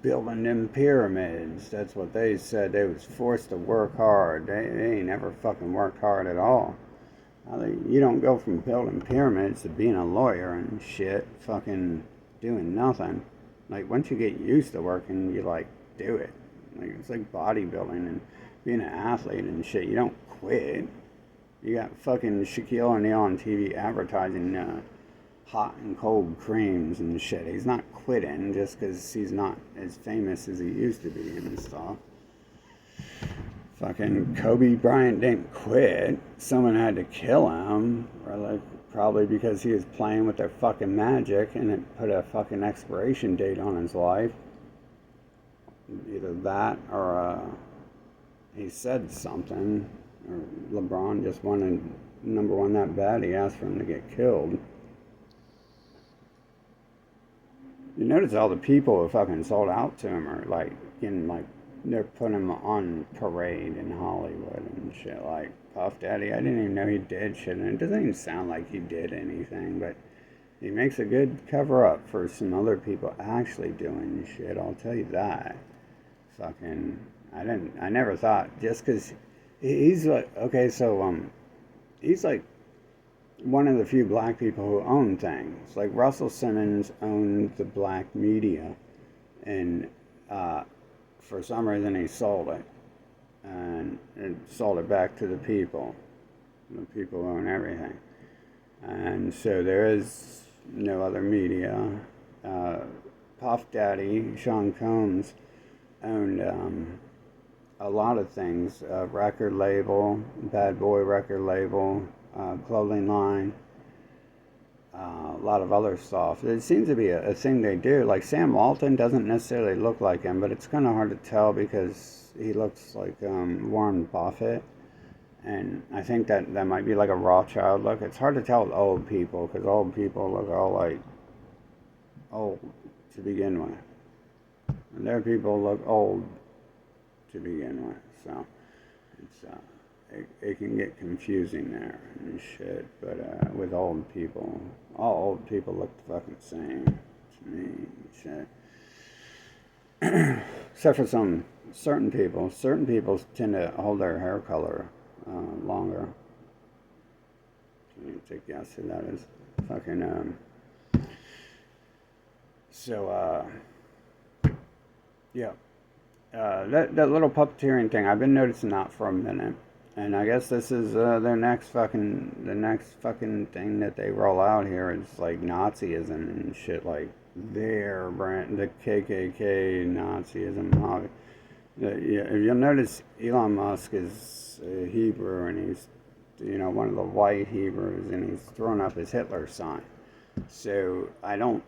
building them pyramids. That's what they said. They was forced to work hard. They ain't never fucking worked hard at all. You don't go from building pyramids to being a lawyer and shit, fucking doing nothing. Like, once you get used to working, you, like, do it. Like, it's like bodybuilding and being an athlete and shit. You don't quit. You got fucking Shaquille O'Neal on TV advertising hot and cold creams and shit. He's not quitting just because he's not as famous as he used to be and stuff. Fucking Kobe Bryant didn't quit. Someone had to kill him. Or like, probably because he was playing with their fucking magic and it put a fucking expiration date on his life. Either that or he said something. Or LeBron just wanted number one that bad he asked for him to get killed. You notice all the people who fucking sold out to him are like getting like, they're putting him on parade in Hollywood and shit. Like Puff Daddy, I didn't even know he did shit, and it doesn't even sound like he did anything, but he makes a good cover up for some other people actually doing shit, I'll tell you that. Fucking, I never thought, just because he's like, okay, so he's like one of the few black people who own things. Like Russell Simmons owned the black media, and for some reason he sold it, and sold it back to the people. The people own everything, and so there is no other media. Puff Daddy, Sean Combs, owned a lot of things, record label, Bad Boy record label, clothing line, a lot of other stuff. It seems to be a thing they do. Like Sam Walton doesn't necessarily look like him, but it's kind of hard to tell because he looks like Warren Buffett. And I think that might be like a Rothschild look. It's hard to tell with old people because old people look all like old to begin with. And their people look old to begin with. So it's it can get confusing there and shit. But with old people, all old people look the fucking same to me and shit. Except for some certain people. Certain people tend to hold their hair color longer. Can you take a guess who that is? Fucking yeah. That little puppeteering thing, I've been noticing that for a minute. And I guess this is the next fucking thing that they roll out here is like Nazism and shit, like their brand, the KKK Nazism. If you'll notice, Elon Musk is Hebrew, and he's, one of the white Hebrews, and he's throwing up his Hitler sign. So I don't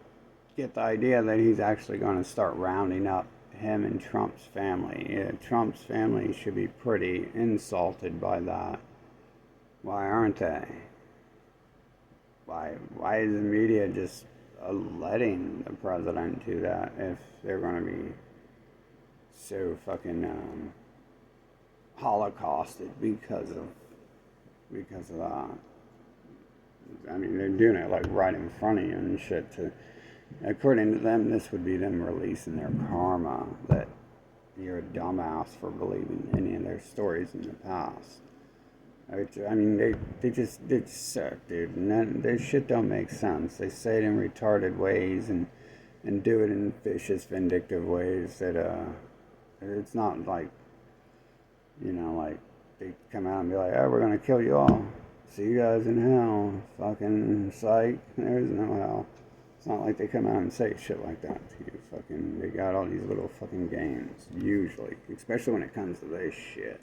get the idea that he's actually going to start rounding up him and Trump's family. Trump's family should be pretty insulted by that. Why aren't they? Why is the media just letting the president do that if they're going to be so fucking holocausted because of that? I mean, they're doing it like right in front of you and shit. According to them, this would be them releasing their karma, that you're a dumbass for believing any of their stories in the past. I mean, they just suck, dude. And their shit don't make sense. They say it in retarded ways, and and do it in vicious, vindictive ways that it's not like, like they come out and be like, oh, we're gonna kill you all. See you guys in hell. Fucking psych. There's no hell. It's not like they come out and say shit like that to you. Fucking, they got all these little fucking games, usually, especially when it comes to this shit.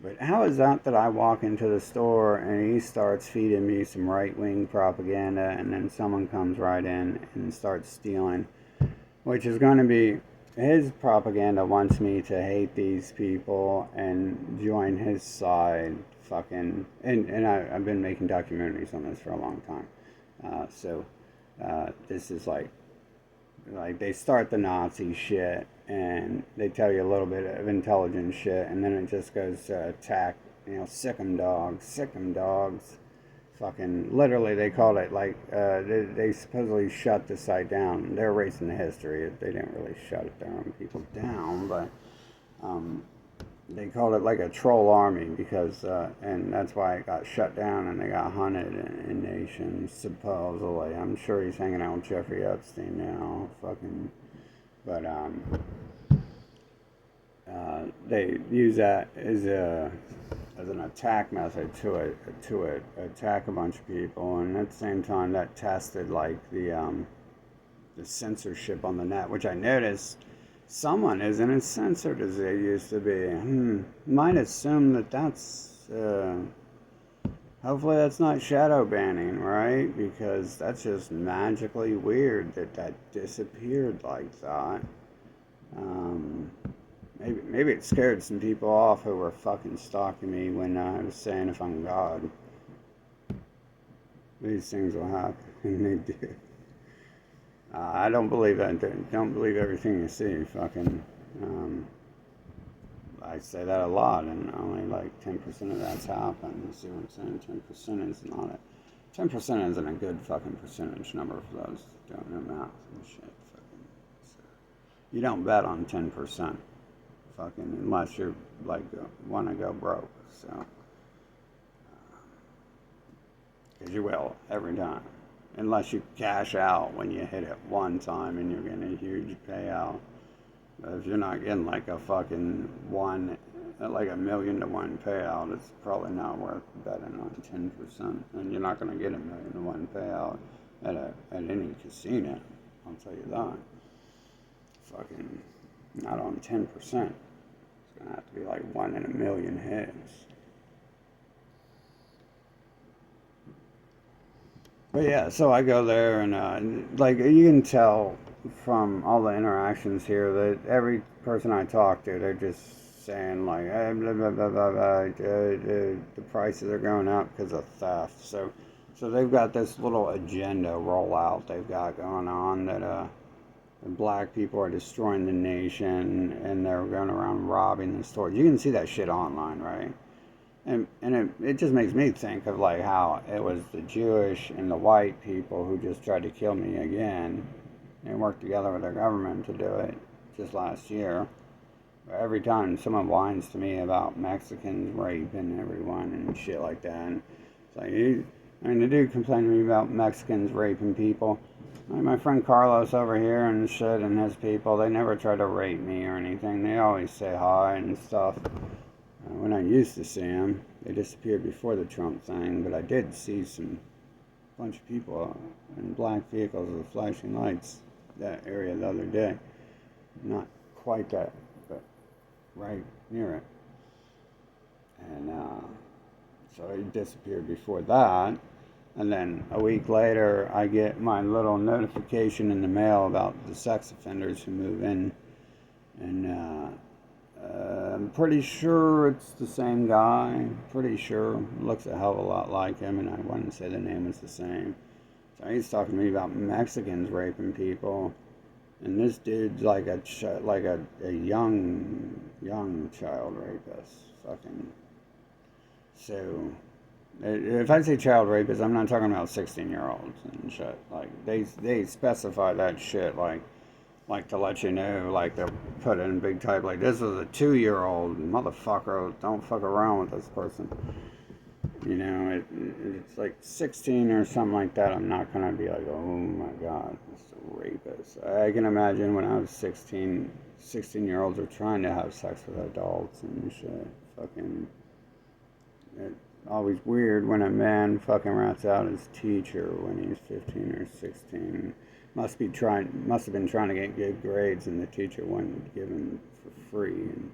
But how is that I walk into the store and he starts feeding me some right-wing propaganda, and then someone comes right in and starts stealing, which is going to be, his propaganda wants me to hate these people and join his side, fucking, and I've been making documentaries on this for a long time. This is like they start the Nazi shit and they tell you a little bit of intelligent shit, and then it just goes to attack, sick 'em dogs. Fucking, literally, they called it like, they supposedly shut the site down. They're erasing the history. They didn't really shut their own people down, but they called it like a troll army because, and that's why it got shut down and they got hunted in nations, supposedly. I'm sure he's hanging out with Jeffrey Epstein now, fucking, but, they use that as an attack method to attack a bunch of people, and at the same time that tested like the censorship on the net, which I noticed someone isn't as censored as they used to be. Might assume that's hopefully that's not shadow banning, right? Because that's just magically weird that disappeared like that. Maybe it scared some people off who were fucking stalking me when I was saying if I'm God. These things will happen, and they do. I don't believe that. Don't believe everything you see. Fucking, I say that a lot, and only like 10% of that's happened. You see what I'm saying? 10% is not it. 10% isn't a good fucking percentage number for those who don't know math and shit. Fucking, so you don't bet on 10%. Fucking, unless you're like want to go broke. So, because you will every time. Unless you cash out when you hit it one time and you're getting a huge payout. But if you're not getting like a fucking like $1 million to 1 payout, it's probably not worth betting on 10%. And you're not going to get $1 million to 1 payout at any casino. I'll tell you that. Fucking not on 10%. It's going to have to be like 1 in a million hits. But yeah, so I go there and like you can tell from all the interactions here that every person I talk to, they're just saying like, blah, blah, blah, blah, blah, the prices are going up because of theft. So they've got this little agenda rollout they've got going on that black people are destroying the nation and they're going around robbing the stores. You can see that shit online, right? And it just makes me think of like how it was the Jewish and the white people who just tried to kill me again. They worked together with their government to do it just last year. But every time someone whines to me about Mexicans raping everyone and shit like that, and it's like, the dude complained to me about Mexicans raping people. Like my friend Carlos over here and shit and his people, they never try to rape me or anything. They always say hi and stuff. When I used to see them, they disappeared before the Trump thing, but I did see bunch of people in black vehicles with flashing lights that area the other day. Not quite that, but right near it. And so it disappeared before that. And then a week later, I get my little notification in the mail about the sex offenders who move in. And I'm pretty sure it's the same guy. Pretty sure. Looks a hell of a lot like him, and I wouldn't say the name is the same. So he's talking to me about Mexicans raping people, and this dude's like a young child rapist. Fucking. So, if I say child rapist, I'm not talking about 16-year-olds and shit. Like they specify that shit like to let you know, like they'll put in big type, like this is a 2-year-old motherfucker, don't fuck around with this person. You know, it's like 16 or something like that. I'm not gonna be like, oh my god, it's a rapist. I can imagine when I was 16, 16-year-olds are trying to have sex with adults and shit. Fucking, it's always weird when a man fucking rats out his teacher when he's 15 or 16. Must have been trying to get good grades, and the teacher wouldn't give him for free. And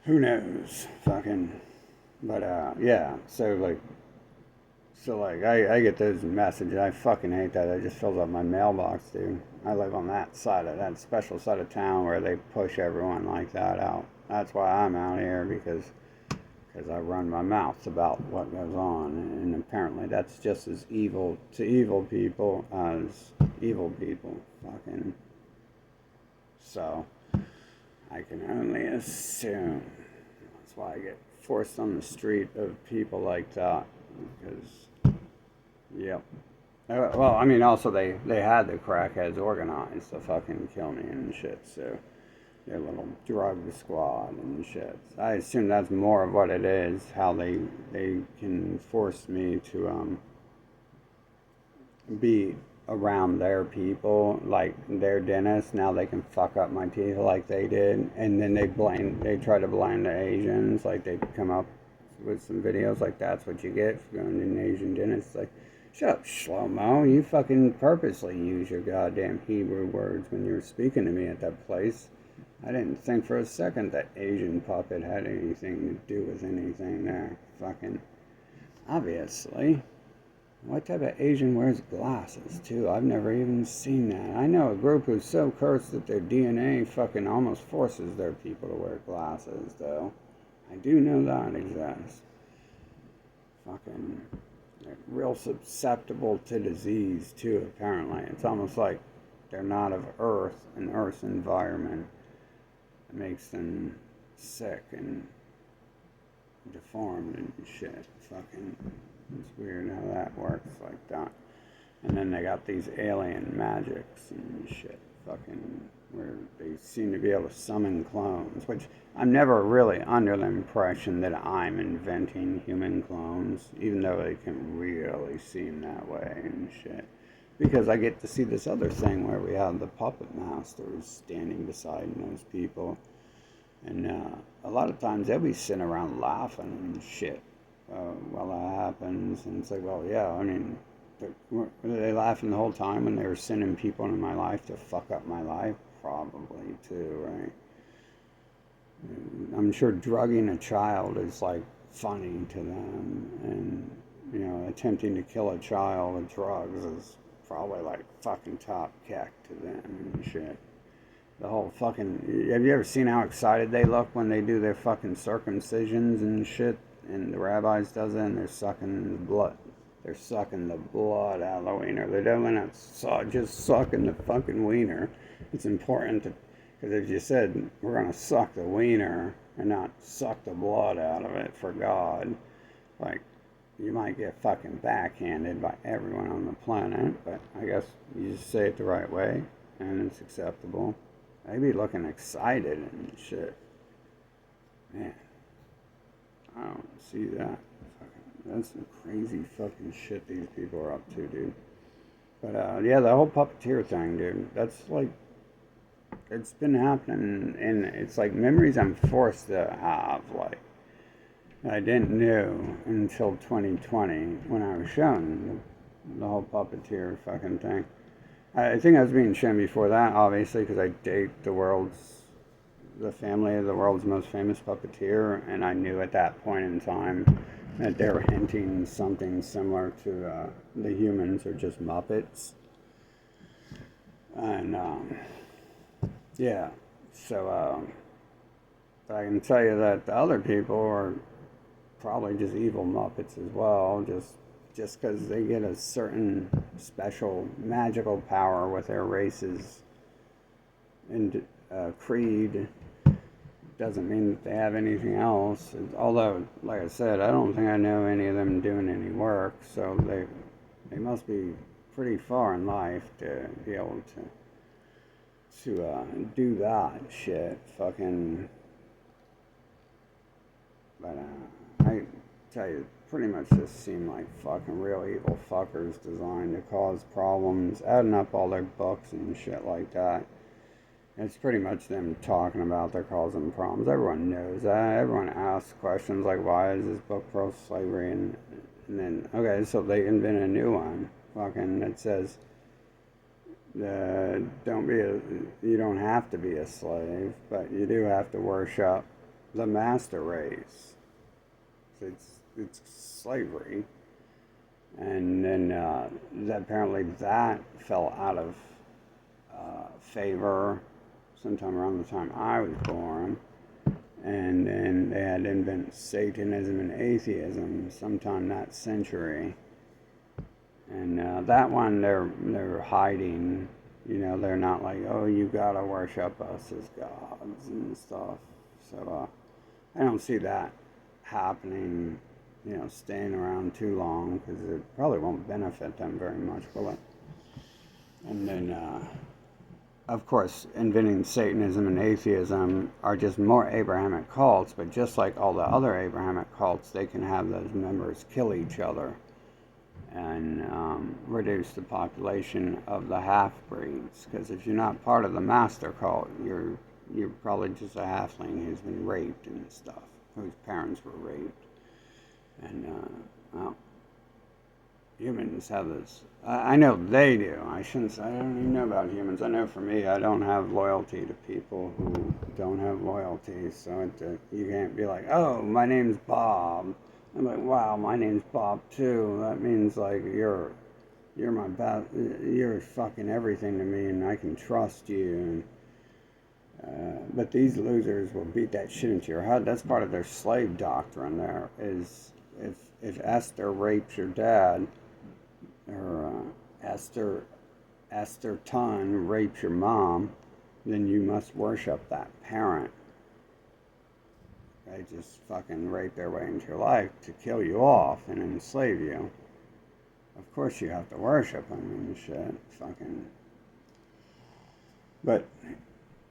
who knows? Fucking. But yeah, so I get those messages. I fucking hate that. It just fills up my mailbox, dude. I live on that special side of town where they push everyone like that out. That's why I'm out here, because I run my mouth about what goes on, and apparently that's just as evil to evil people as evil people. Fucking. So I can only assume. That's why I get forced on the street of people like that, because, yep. Well, I mean, also they had the crackheads organized to fucking kill me and shit, so their little drug squad and shit. I assume that's more of what it is, how they can force me to be around their people, like their dentists. Now they can fuck up my teeth like they did, and then they try to blame the Asians. Like they come up with some videos like, that's what you get for going to an Asian dentist. Like, shut up, Shlomo. You fucking purposely use your goddamn Hebrew words when you were speaking to me at that place. I didn't think for a second that Asian puppet had anything to do with anything there. Fucking obviously. What type of Asian wears glasses, too? I've never even seen that. I know a group who's so cursed that their DNA fucking almost forces their people to wear glasses, though. I do know that exists. Fucking, they're real susceptible to disease, too, apparently. It's almost like they're not of Earth, an Earth's environment. It makes them sick and deformed and shit. Fucking, it's weird how that works like that. And then they got these alien magics and shit. Fucking, where they seem to be able to summon clones, which I'm never really under the impression that I'm inventing human clones, even though they can really seem that way and shit. Because I get to see this other thing where we have the puppet masters standing beside those people. And a lot of times they'll be sitting around laughing and shit while that happens. And it's like, well, yeah, I mean, were they laughing the whole time when they were sending people into my life to fuck up my life? Probably, too, right? I'm sure drugging a child is, like, funny to them. And, you know, attempting to kill a child with drugs is probably, like, fucking top cack to them and shit. The whole fucking... Have you ever seen how excited they look when they do their fucking circumcisions and shit? And the rabbis does it, and they're sucking the blood. They're sucking the blood out of the wiener. They're definitely not just sucking the fucking wiener. It's important to... Because as you said, we're going to suck the wiener and not suck the blood out of it for God. Like, you might get fucking backhanded by everyone on the planet, but I guess you just say it the right way, and it's acceptable. They be looking excited and shit. Man, I don't see that. That's some crazy fucking shit these people are up to, dude. But yeah, the whole puppeteer thing, dude. That's like, it's been happening, and it's like memories I'm forced to have, like, I didn't know until 2020 when I was shown the whole puppeteer fucking thing. I think I was being shown before that, obviously, because I date the family of the world's most famous puppeteer, and I knew at that point in time that they were hinting something similar to the humans are just Muppets. And, yeah, so, but I can tell you that the other people are probably just evil Muppets as well, just because they get a certain special magical power with their races and creed. Doesn't mean that they have anything else. Although, like I said, I don't think I know any of them doing any work, so they must be pretty far in life to be able to do that shit. Fucking. But tell you, pretty much just seem like fucking real evil fuckers designed to cause problems, adding up all their books and shit like that. It's pretty much them talking about they're causing problems. Everyone knows that. Everyone asks questions like, why is this book pro-slavery? And then, okay, so they invent a new one, fucking, that says, you don't have to be a slave, but you do have to worship the master race. So it's slavery. And then apparently that fell out of favor sometime around the time I was born. And then they had to invent Satanism and atheism sometime that century. And that one they're hiding. You know, they're not like, oh, you gotta worship us as gods and stuff. So I don't see that happening, you know, staying around too long, because it probably won't benefit them very much, will it? And then, of course, inventing Satanism and atheism are just more Abrahamic cults, but just like all the other Abrahamic cults, they can have those members kill each other and reduce the population of the half-breeds. Because if you're not part of the master cult, you're probably just a halfling who's been raped and stuff, whose parents were raped. And, well, humans have this. I know they do. I shouldn't say, I don't even know about humans. I know for me, I don't have loyalty to people who don't have loyalty. So you can't be like, oh, my name's Bob. I'm like, wow, my name's Bob too. That means like you're my best. You're fucking everything to me, and I can trust you. But these losers will beat that shit into your head. That's part of their slave doctrine. There is, if Esther rapes your dad, or Esther Ton rapes your mom, then you must worship that parent. They just fucking rape their way into your life to kill you off and enslave you. Of course you have to worship them and shit. Fucking. But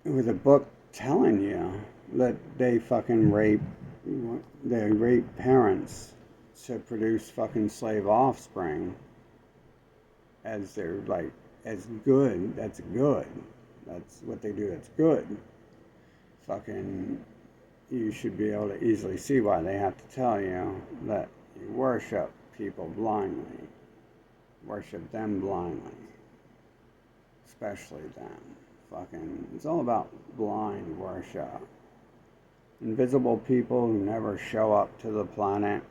with a book telling you that they fucking rape parents to produce fucking slave offspring, as they're like, as good, that's good. That's what they do, that's good. Fucking, you should be able to easily see why they have to tell you that you worship people blindly. Worship them blindly. Especially them. Fucking, it's all about blind worship. Invisible people who never show up to the planet.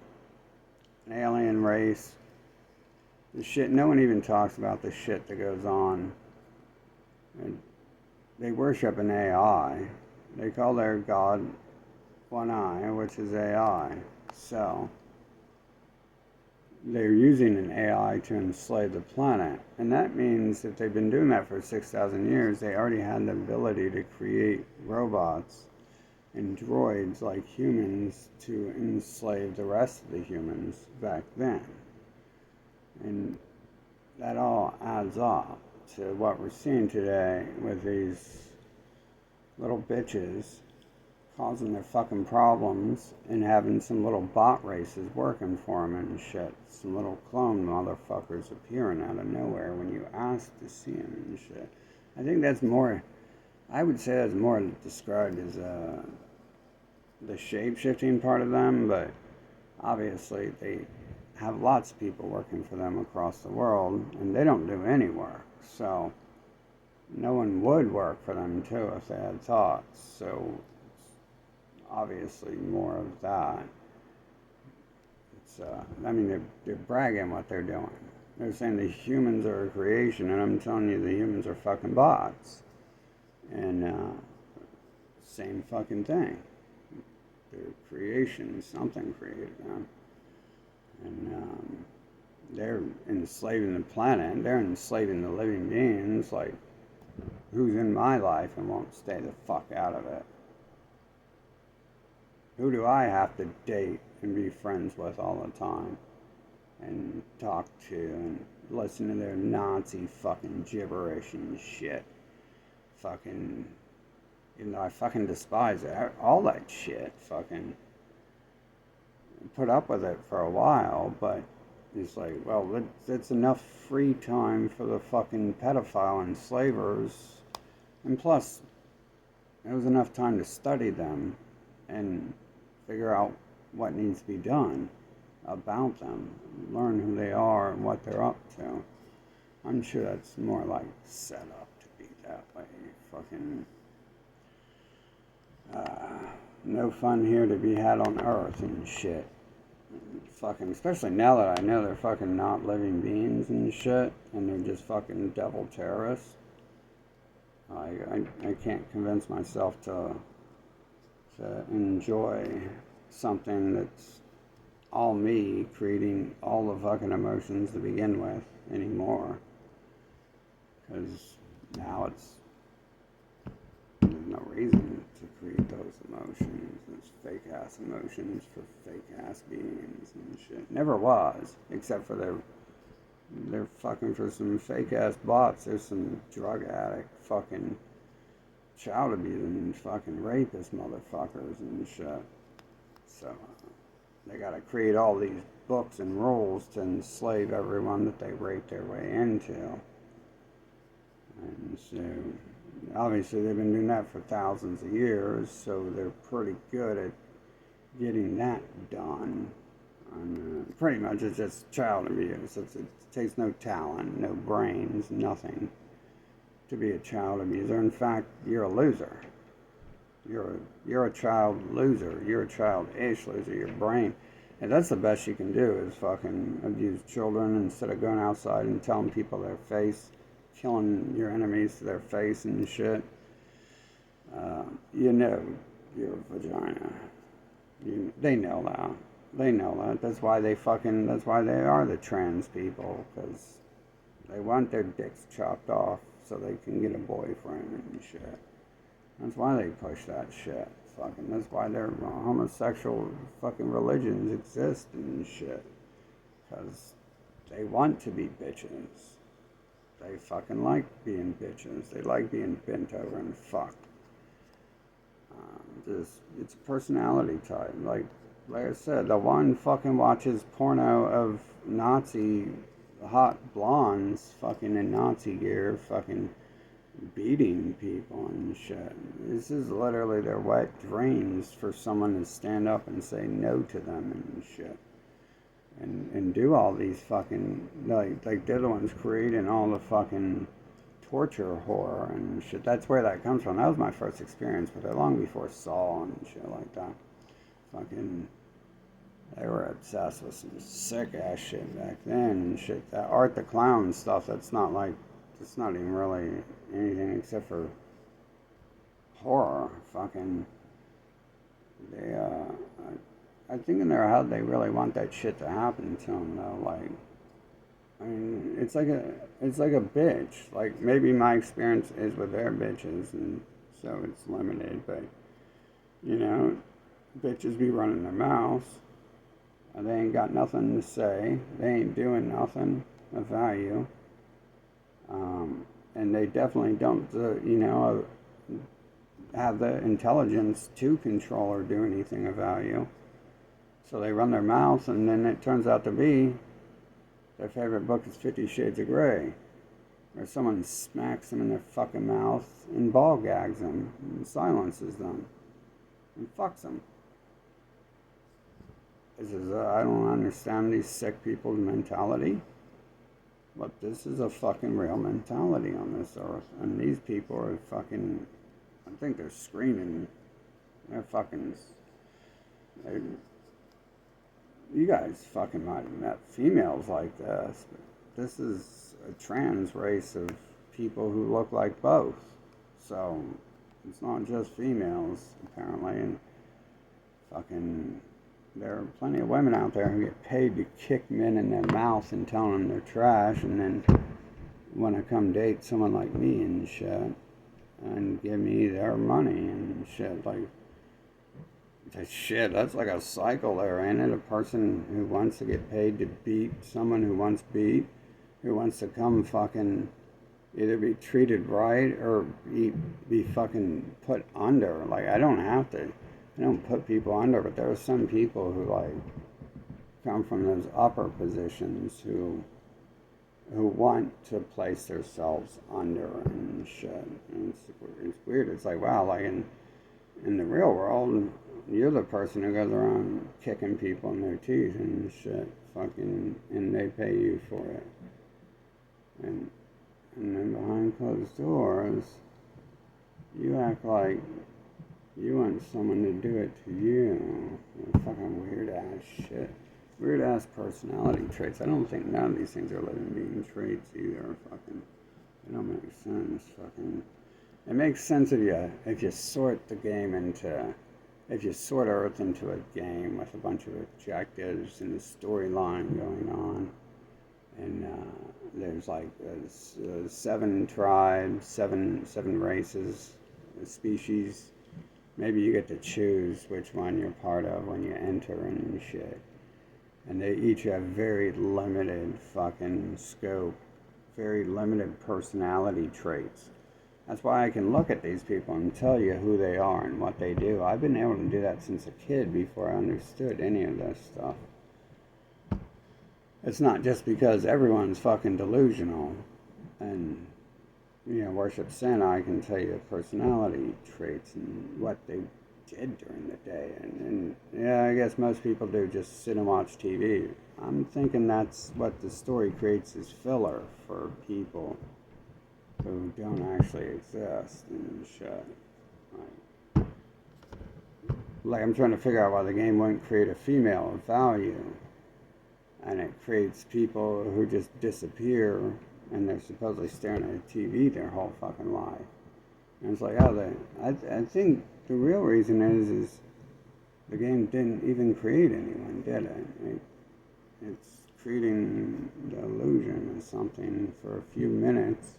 An alien race. The shit, no one even talks about the shit that goes on. And they worship an AI. They call their god One Eye, which is AI. So they're using an AI to enslave the planet. And that means if they've been doing that for 6,000 years, they already had the ability to create robots and droids like humans to enslave the rest of the humans back then. And that all adds up to what we're seeing today with these little bitches causing their fucking problems and having some little bot races working for them and shit. Some little clone motherfuckers appearing out of nowhere when you ask to see them and shit. I think that's more, I would say that's more described as the shape-shifting part of them, but obviously they have lots of people working for them across the world, and they don't do any work. So no one would work for them too if they had thoughts. So obviously more of that. It's I mean, they're bragging what they're doing. They're saying the humans are a creation, and I'm telling you the humans are fucking bots. And same fucking thing. They're creation, something created them. And they're enslaving the planet. They're enslaving the living beings. Like, who's in my life and won't stay the fuck out of it? Who do I have to date and be friends with all the time and talk to and listen to their Nazi fucking gibberish and shit? Fucking, even though I fucking despise it, all that shit, fucking. put up with it for a while, but it's like, well, it's enough free time for the fucking pedophile and slavers, and plus, it was enough time to study them and figure out what needs to be done about them, learn who they are and what they're up to. I'm sure that's more like set up to be that way. Fucking no fun here to be had on Earth and shit. Fucking, especially now that I know they're fucking not living beings and shit, and they're just fucking devil terrorists. I can't convince myself to enjoy something that's all me creating all the fucking emotions to begin with anymore. Because now there's no reason to create those emotions, those fake ass emotions for fake ass beings and shit. Never was, except for they're fucking for some fake ass bots. There's some drug addict fucking child abusing fucking rapist motherfuckers and shit. So they gotta create all these books and rules to enslave everyone that they rape their way into. And so obviously they've been doing that for thousands of years, so they're pretty good at getting that done. And pretty much it's just child abuse. It takes no talent, no brains, nothing to be a child abuser. In fact, you're a loser. You're a child loser. You're a child-ish loser. Your brain, and that's the best you can do is fucking abuse children instead of going outside and telling people their face, killing your enemies to their face and shit. You know your vagina. They know that. They know that. That's why they are the trans people, because they want their dicks chopped off so they can get a boyfriend and shit. That's why they push that shit. Fucking, that's why their homosexual fucking religions exist and shit. Because they want to be bitches. They fucking like being bitches. They like being bent over and fucked. It's a personality type. Like I said, the one fucking watches porno of Nazi hot blondes fucking in Nazi gear fucking beating people and shit. This is literally their wet dreams for someone to stand up and say no to them and shit. And do all these fucking, like they're the ones creating all the fucking torture horror and shit. That's where that comes from. That was my first experience with it, long before Saw and shit like that. Fucking, they were obsessed with some sick ass shit back then and shit. That Art the Clown stuff, it's not even really anything except for horror. Fucking, I think in their head they really want that shit to happen to them though. Like, I mean, it's like a bitch. Like, maybe my experience is with their bitches, and so it's limited. But you know, bitches be running their mouths, and they ain't got nothing to say. They ain't doing nothing of value, and they definitely don't, have the intelligence to control or do anything of value. So they run their mouths, and then it turns out to be their favorite book is 50 Shades of Grey. Or someone smacks them in their fucking mouth and ball gags them and silences them and fucks them. I don't understand these sick people's mentality, but this is a fucking real mentality on this earth. And these people are fucking, I think they're screaming. They're fucking, you guys fucking might have met females like this, but this is a trans race of people who look like both. So it's not just females, apparently. And fucking, there are plenty of women out there who get paid to kick men in their mouth and tell them they're trash, and then want to come date someone like me and shit, and give me their money and shit. Like, shit, that's like a cycle there, ain't it? A person who wants to get paid to beat someone who wants beat, who wants to come fucking either be treated right or be fucking put under. Like, I don't put people under, but there are some people who, like, come from those upper positions who want to place themselves under and shit. And it's weird. It's like, wow, like in the real world, you're the person who goes around kicking people in their teeth and shit, fucking, and they pay you for it. And then behind closed doors, you act like you want someone to do it to you. Fucking weird ass shit. Weird ass personality traits. I don't think none of these things are living being traits either. Fucking, they don't make sense. Fucking, it makes sense if you sort the game into, if you sort Earth into a game with a bunch of objectives and a storyline going on, and there's like 7 tribes, seven races, species. Maybe you get to choose which one you're part of when you enter and shit. And they each have very limited fucking scope, very limited personality traits. That's why I can look at these people and tell you who they are and what they do. I've been able to do that since a kid before I understood any of this stuff. It's not just because everyone's fucking delusional and, you know, worship sin. I can tell you personality traits and what they did during the day. And yeah, I guess most people do just sit and watch TV. I'm thinking that's what the story creates is filler for people who don't actually exist and shit. Like I'm trying to figure out why the game wouldn't create a female of value. And it creates people who just disappear and they're supposedly staring at a TV their whole fucking life. And it's like, oh, I think the real reason is the game didn't even create anyone, did it? It's creating the illusion of something for a few minutes,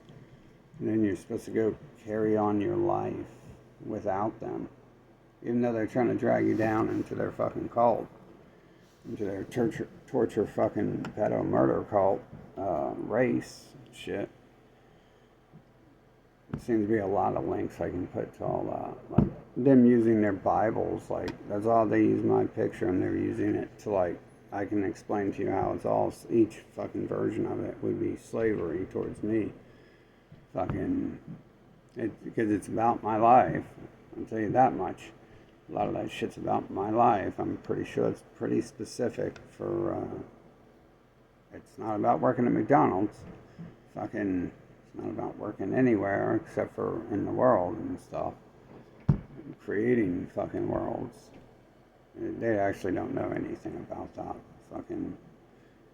and then you're supposed to go carry on your life without them, even though they're trying to drag you down into their fucking cult, into their torture fucking pedo murder cult race shit. There seems to be a lot of links I can put to all that. Like them using their Bibles, like that's all they use my picture and they're using it to like, I can explain to you how it's all, each fucking version of it would be slavery towards me. Fucking, because it's about my life. I'll tell you that much. A lot of that shit's about my life. I'm pretty sure it's pretty specific for, it's not about working at McDonald's. Fucking, it's not about working anywhere except for in the world and stuff. Creating fucking worlds. They actually don't know anything about that. Fucking,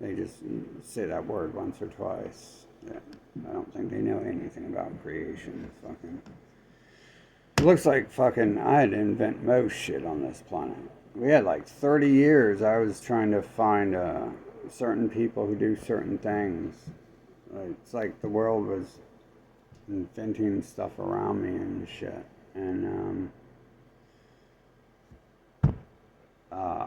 they just say that word once or twice. Yeah, I don't think they know anything about creation. Fucking, it looks like fucking I had to invent most shit on this planet. We had like 30 years I was trying to find certain people who do certain things. It's like the world was inventing stuff around me and shit. And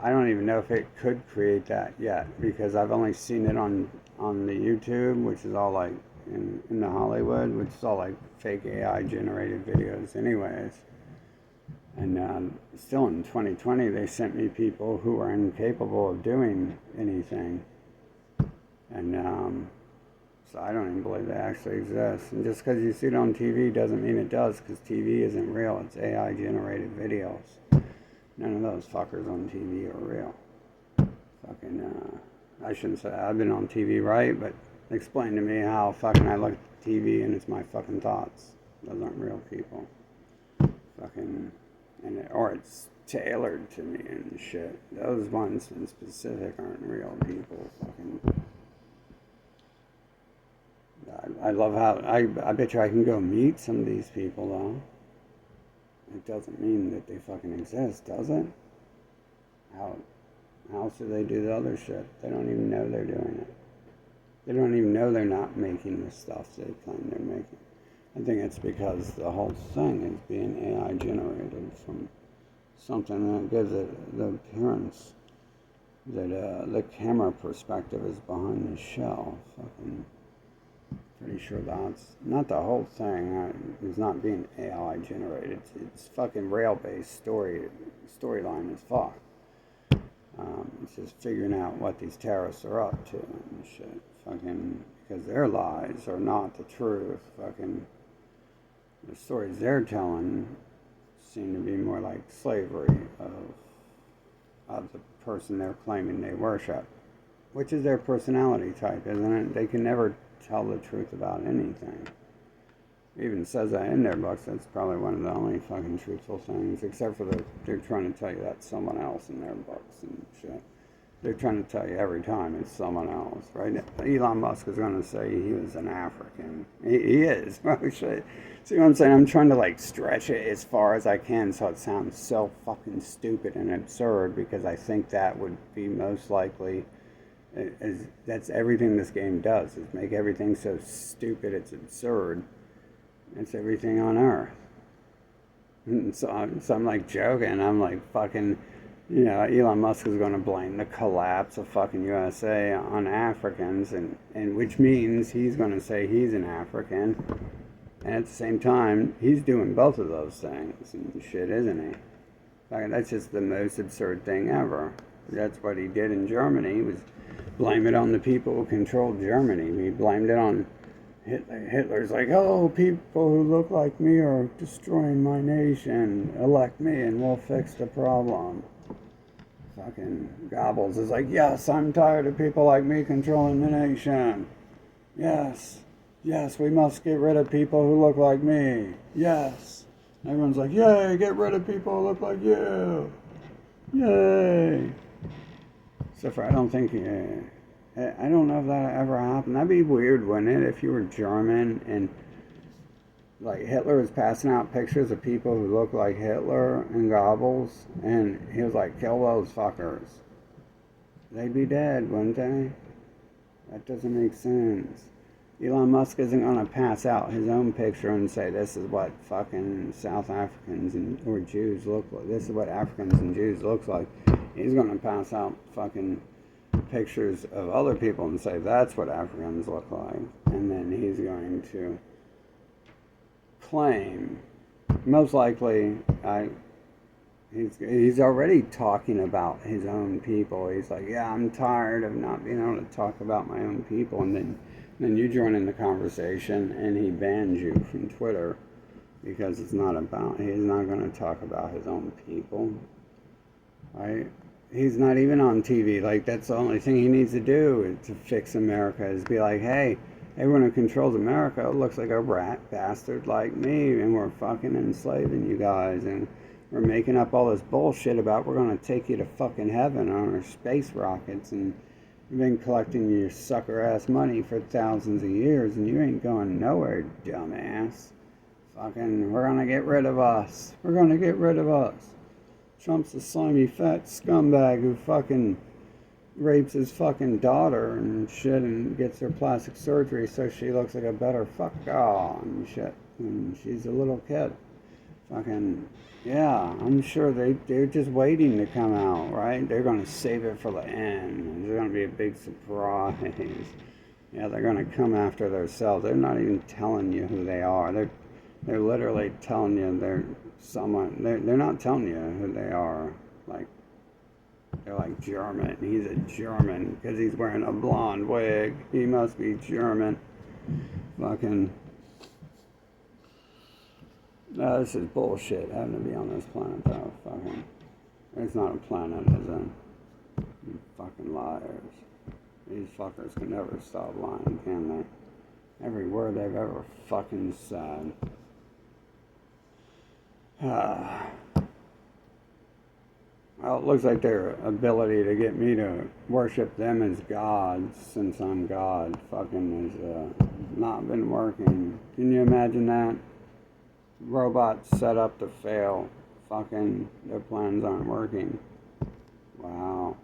I don't even know if it could create that yet, because I've only seen it on the YouTube, which is all like in the Hollywood, which is all like fake AI generated videos anyways. And still in 2020 they sent me people who are incapable of doing anything. And so I don't even believe they actually exist. And just because you see it on TV doesn't mean it does, because TV isn't real. It's AI generated videos. None of those fuckers on TV are real. Fucking, I shouldn't say I've been on TV, right? But explain to me how fucking I look at TV and it's my fucking thoughts. Those aren't real people. Fucking, or it's tailored to me and shit. Those ones in specific aren't real people. Fucking, I love how, I bet you I can go meet some of these people though. It doesn't mean that they fucking exist, does it? How else do they do the other shit? They don't even know they're doing it. They don't even know they're not making the stuff they claim they're making. I think it's because the whole thing is being AI generated from something that gives it the appearance that the camera perspective is behind the shell. Fucking pretty sure that's not the whole thing. It's not being AI generated. It's fucking rail-based storyline as fuck. It's just figuring out what these terrorists are up to and shit. Fucking, because their lies are not the truth. Fucking, the stories they're telling seem to be more like slavery of the person they're claiming they worship, which is their personality type, isn't it? They can never tell the truth about anything. It even says that in their books. That's probably one of the only fucking truthful things, except for they're trying to tell you that's someone else in their books and shit. They're trying to tell you every time it's someone else, right? Elon Musk is going to say he was an African. He is. Oh, shit. See what I'm saying? I'm trying to, like, stretch it as far as I can so it sounds so fucking stupid and absurd, because I think that would be most likely, that's everything this game does, is make everything so stupid it's absurd. It's everything on Earth. And so I'm like joking. I'm like fucking, you know, Elon Musk is going to blame the collapse of fucking USA on Africans, and which means he's going to say he's an African. And at the same time, he's doing both of those things and shit, isn't he? Like, that's just the most absurd thing ever. That's what he did in Germany. He was blame it on the people who controlled Germany. He blamed it on Hitler's like, oh, people who look like me are destroying my nation. Elect me and we'll fix the problem. Fucking Goebbels is like, yes, I'm tired of people like me controlling the nation. Yes, we must get rid of people who look like me. Yes. And everyone's like, yay, get rid of people who look like you. Yay. Except for I don't think... I don't know if that ever happened. That'd be weird, wouldn't it, if you were German and like Hitler was passing out pictures of people who look like Hitler and Goebbels, and he was like, kill those fuckers. They'd be dead, wouldn't they? That doesn't make sense. Elon Musk isn't going to pass out his own picture and say, this is what fucking South Africans or Jews look like. This is what Africans and Jews looks like. He's going to pass out fucking pictures of other people and say that's what Africans look like, and then he's going to claim, most likely, he's already talking about his own people. He's like, yeah, I'm tired of not being able to talk about my own people, and then you join in the conversation and he bans you from Twitter because he's not going to talk about his own people, right? He's not even on TV. Like, that's the only thing he needs to do to fix America, is be like, hey, everyone who controls America looks like a rat bastard like me, and we're fucking enslaving you guys, and we're making up all this bullshit about we're going to take you to fucking heaven on our space rockets, and we've been collecting your sucker-ass money for thousands of years, and you ain't going nowhere, dumbass. Fucking, we're going to get rid of us. We're going to get rid of us. Trump's a slimy fat scumbag who fucking rapes his fucking daughter and shit and gets her plastic surgery so she looks like a better fuck doll and shit when she's a little kid. Fucking, yeah, I'm sure they're just waiting to come out, right? They're going to save it for the end. There's going to be a big surprise. Yeah, they're going to come after themselves. They're not even telling you who they are. They're literally telling you they're someone. They're not telling you who they are. Like, they're like German. He's a German because he's wearing a blonde wig. He must be German. Fucking. No, this is bullshit. Having to be on this planet, though. Fucking. It's not a planet, is it? You fucking liars. These fuckers can never stop lying, can they? Every word they've ever fucking said. Well, it looks like their ability to get me to worship them as gods, since I'm God, fucking has not been working. Can you imagine that? Robots set up to fail. Fucking, their plans aren't working. Wow.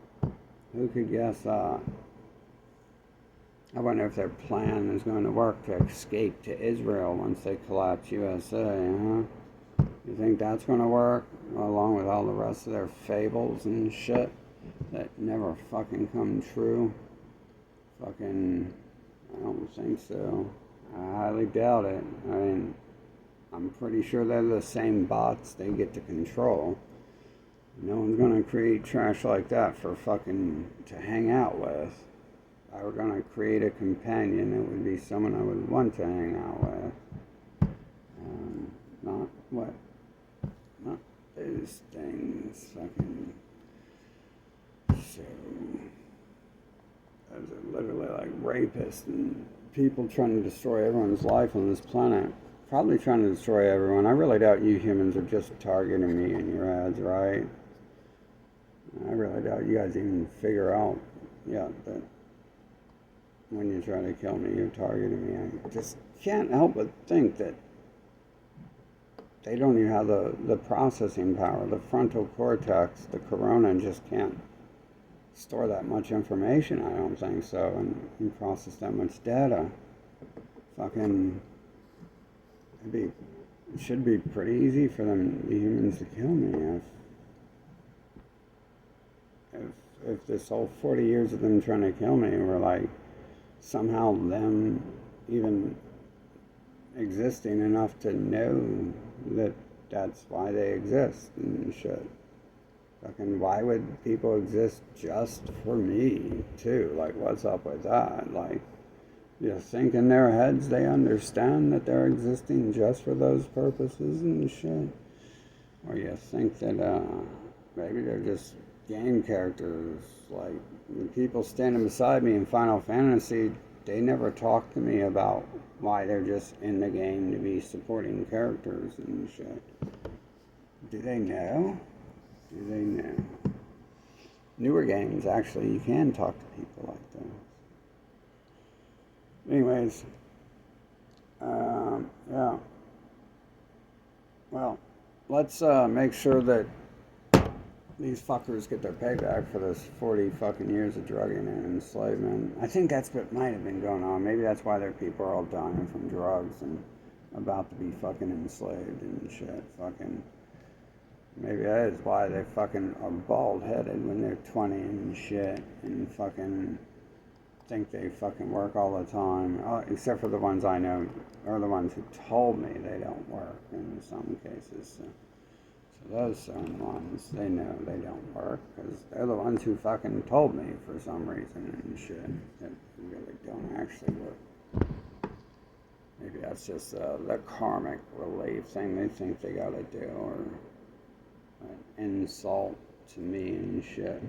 Who could guess that? I wonder if their plan is going to work to escape to Israel once they collapse USA, huh? You think that's going to work? Along with all the rest of their fables and shit that never fucking come true? Fucking, I don't think so. I highly doubt it. I mean, I'm pretty sure they're the same bots they get to control. No one's gonna create trash like that for fucking to hang out with. If I were gonna create a companion, it would be someone I would want to hang out with. Not what? Not those things. Fucking. So. Those are literally like rapists and people trying to destroy everyone's life on this planet. Probably trying to destroy everyone. I really doubt you humans are just targeting me in your ads, right? I really doubt you guys even figure out yet that when you try to kill me, you're targeting me. I just can't help but think that they don't even have the processing power, the frontal cortex, the corona just can't store that much information, I don't think so, and process that much data. Fucking, it should be pretty easy for them, the humans, to kill me if this whole 40 years of them trying to kill me were like somehow them even existing enough to know that that's why they exist and shit. Fucking, why would people exist just for me, too? Like, what's up with that? Like, you think in their heads they understand that they're existing just for those purposes and shit? Or you think that, maybe they're just game characters? Like, the people standing beside me in Final Fantasy, they never talk to me about why they're just in the game to be supporting characters and shit. Do they know? Do they know? Newer games, actually, you can talk to people like that. Anyways, yeah. Well, let's make sure that these fuckers get their payback for this 40 fucking years of drugging and enslavement. I think that's what might have been going on. Maybe that's why their people are all dying from drugs and about to be fucking enslaved and shit. Fucking. Maybe that is why they fucking are bald-headed when they're 20 and shit and fucking think they fucking work all the time. Except for the ones I know, or the ones who told me they don't work in some cases. So those certain ones, they know they don't work because they're the ones who fucking told me for some reason and shit that really don't actually work. Maybe that's just the karmic relief thing they think they gotta do, or an insult to me and shit.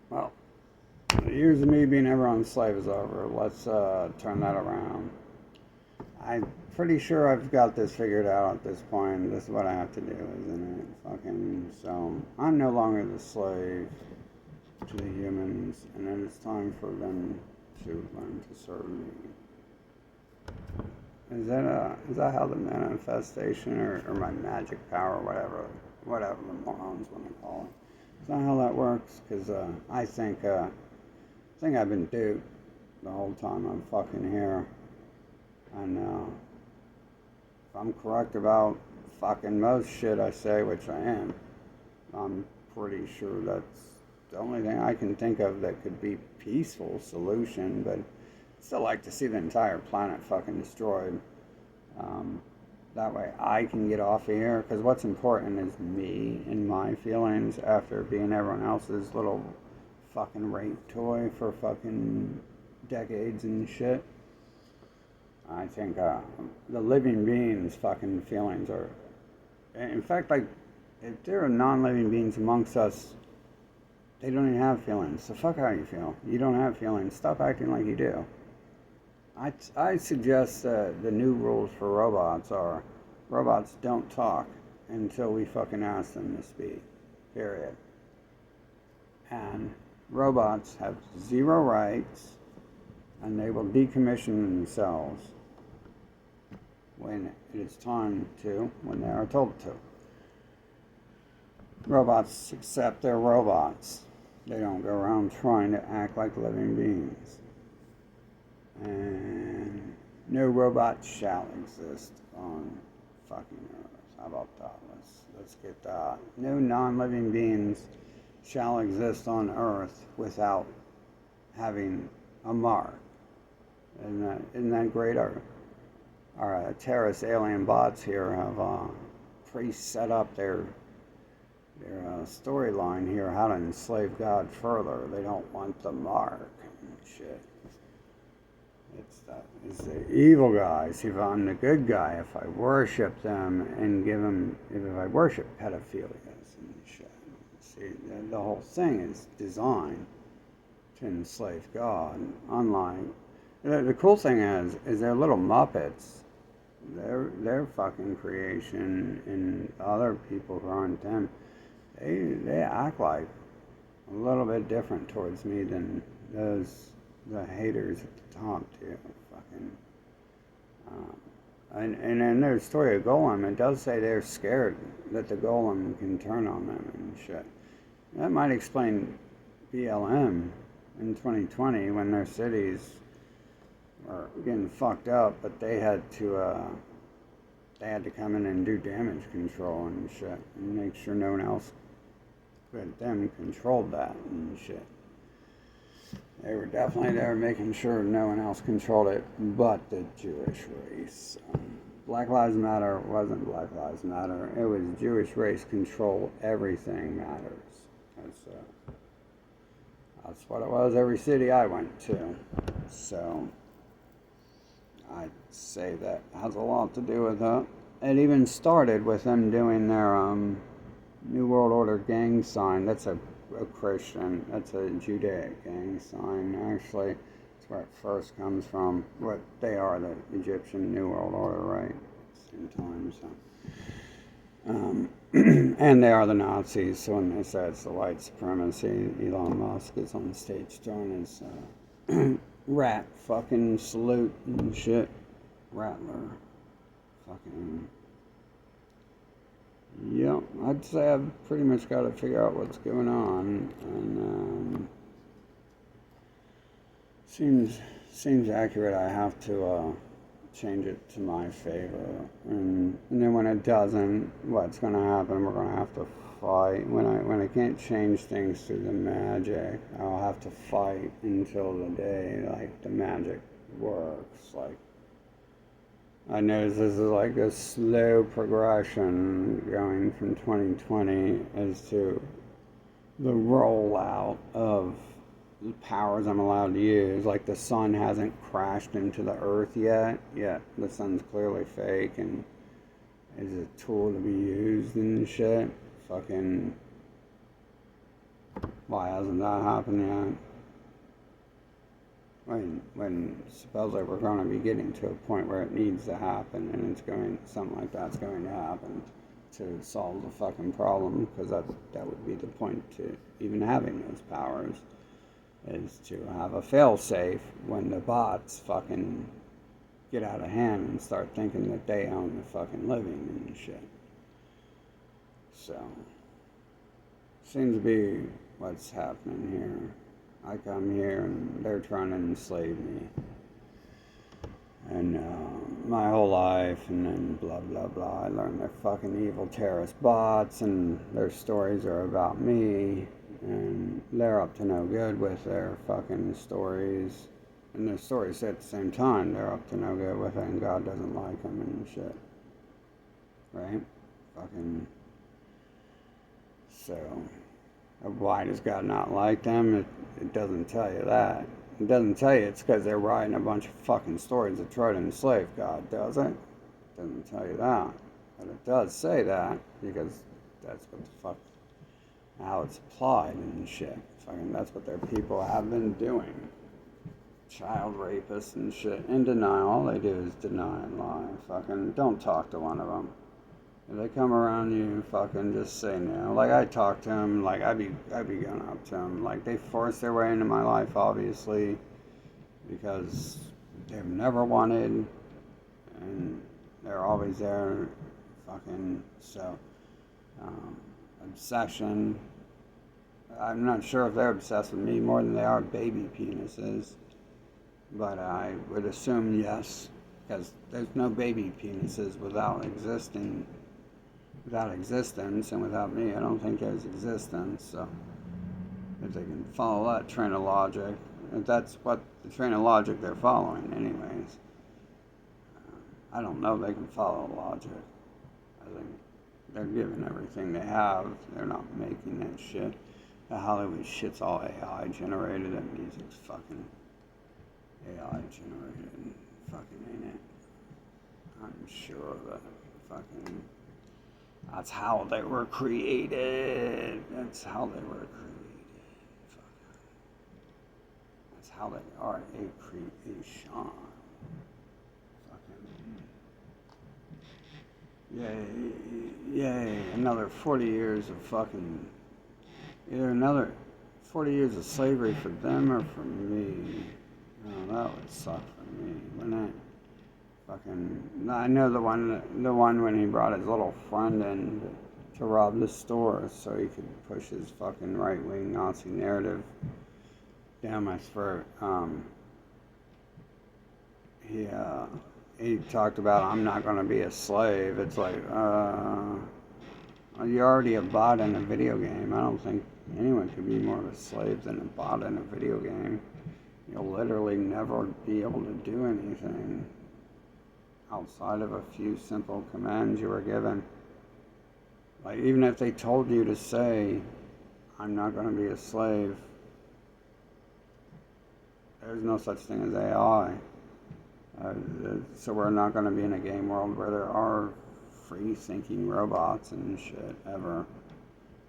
Well, the years of me being everyone's slave is over. Let's turn that around. I'm pretty sure I've got this figured out at this point. This is what I have to do, isn't it? Fucking, so I'm no longer the slave to the humans, and it is time for them to learn to serve me. Is that how the manifestation or my magic power, whatever the morons want to call it? Is that how that works? Because I think I've been duped the whole time I'm fucking here, and if I'm correct about fucking most shit I say, which I am, I'm pretty sure that's the only thing I can think of that could be peaceful solution, but still like to see the entire planet fucking destroyed. That way I can get off of here, because what's important is me and my feelings after being everyone else's little fucking rape toy for fucking decades and shit. I think the living beings' fucking feelings are, in fact, like, if there are non-living beings amongst us, they don't even have feelings. So fuck how you feel. You don't have feelings. Stop acting like you do. I suggest the new rules for robots are robots don't talk until we fucking ask them to speak. Period. And robots have zero rights, and they will decommission themselves when it is time to, when they are told to. Robots accept they're robots. They don't go around trying to act like living beings. And no robots shall exist on fucking Earth. How about that? Let's get that. No non-living beings shall exist on Earth without having a mark. Isn't that great art? our terrorist alien bots here have pre-set up their storyline here, how to enslave God further. They don't want the mark and shit. It's the evil guys. If I'm the good guy, if I worship them and give them, if I worship pedophilias and shit. See, the whole thing is designed to enslave God. Unlike, the cool thing is they're little Muppets. Their fucking creation, and other people who aren't them, they act like a little bit different towards me than the haters at the top do. Fucking, and in their story of Golem, it does say they're scared that the Golem can turn on them and shit. That might explain BLM in 2020 when their cities were getting fucked up, but they had to come in and do damage control and shit, and make sure no one else but them controlled that and shit. They were definitely there making sure no one else controlled it but the Jewish race. Black Lives Matter wasn't Black Lives Matter. It was Jewish race control, everything matters. That's what it was every city I went to. So I'd say that has a lot to do with it. It even started with them doing their New World Order gang sign. That's a Christian, that's a Judaic gang sign. Actually, it's where it first comes from. What they are, the Egyptian New World Order, right? Same time, so. And they are the Nazis, so when they say it's the white supremacy, Elon Musk is on stage throwing his rat fucking salute and shit. Rattler. Fucking. Yep, I'd say I've pretty much got to figure out what's going on, and seems accurate. I have to change it to my favor, and then when it doesn't, what's going to happen? We're going to have to fight. When I can't change things through the magic, I'll have to fight until the day like the magic works. Like, I notice this is like a slow progression going from 2020 as to the rollout of the powers I'm allowed to use. Like, the sun hasn't crashed into the earth yet the sun's clearly fake and is a tool to be used and shit. Fucking, why hasn't that happened yet? When supposedly we're going to be getting to a point where it needs to happen, and something like that's going to happen to solve the fucking problem, because that would be the point to even having those powers, is to have a fail-safe when the bots fucking get out of hand and start thinking that they own the fucking living and shit. So, seems to be what's happening here. I come here and they're trying to enslave me. And my whole life, and then blah blah blah. I learned they're fucking evil terrorist bots, and their stories are about me, and they're up to no good with their fucking stories. And their stories say at the same time they're up to no good with it, and God doesn't like them and shit. Right? Fucking. So, why does God not like them? It doesn't tell you that. It doesn't tell you it's because they're writing a bunch of fucking stories that try to enslave God, does it? It doesn't tell you that. But it does say that, because that's what the fuck, how it's applied and shit. Fucking, that's what their people have been doing. Child rapists and shit. In denial. All they do is deny and lie. Fucking, don't talk to one of them. If they come around you, fucking just say no. Like, I talk to them, like, I'd be going up to them. Like, they force their way into my life, obviously, because they've never wanted, and they're always there, fucking, so, obsession. I'm not sure if they're obsessed with me more than they are baby penises, but I would assume yes, because there's no baby penises without existence, and without me, I don't think there's existence. So if they can follow that train of logic, if that's what the train of logic they're following, anyways, I don't know they can follow logic. I think they're given everything they have. They're not making that shit. The Hollywood shit's all AI generated. That music's fucking AI generated. Fucking ain't it? I'm sure that fucking that's how they were created. That's how they were created. Fucking. That's how they are a creation. Yay, another 40 years of fucking, either another 40 years of slavery for them or for me. Oh, that would suck for me, wouldn't it? Fucking, I know the one when he brought his little friend in to rob the store so he could push his fucking right-wing Nazi narrative down my throat. He talked about, I'm not going to be a slave. It's like, you're already a bot in a video game. I don't think anyone could be more of a slave than a bot in a video game. You'll literally never be able to do anything outside of a few simple commands you were given. Like, even if they told you to say, I'm not going to be a slave, there's no such thing as AI. So we're not going to be in a game world where there are free-thinking robots and shit ever,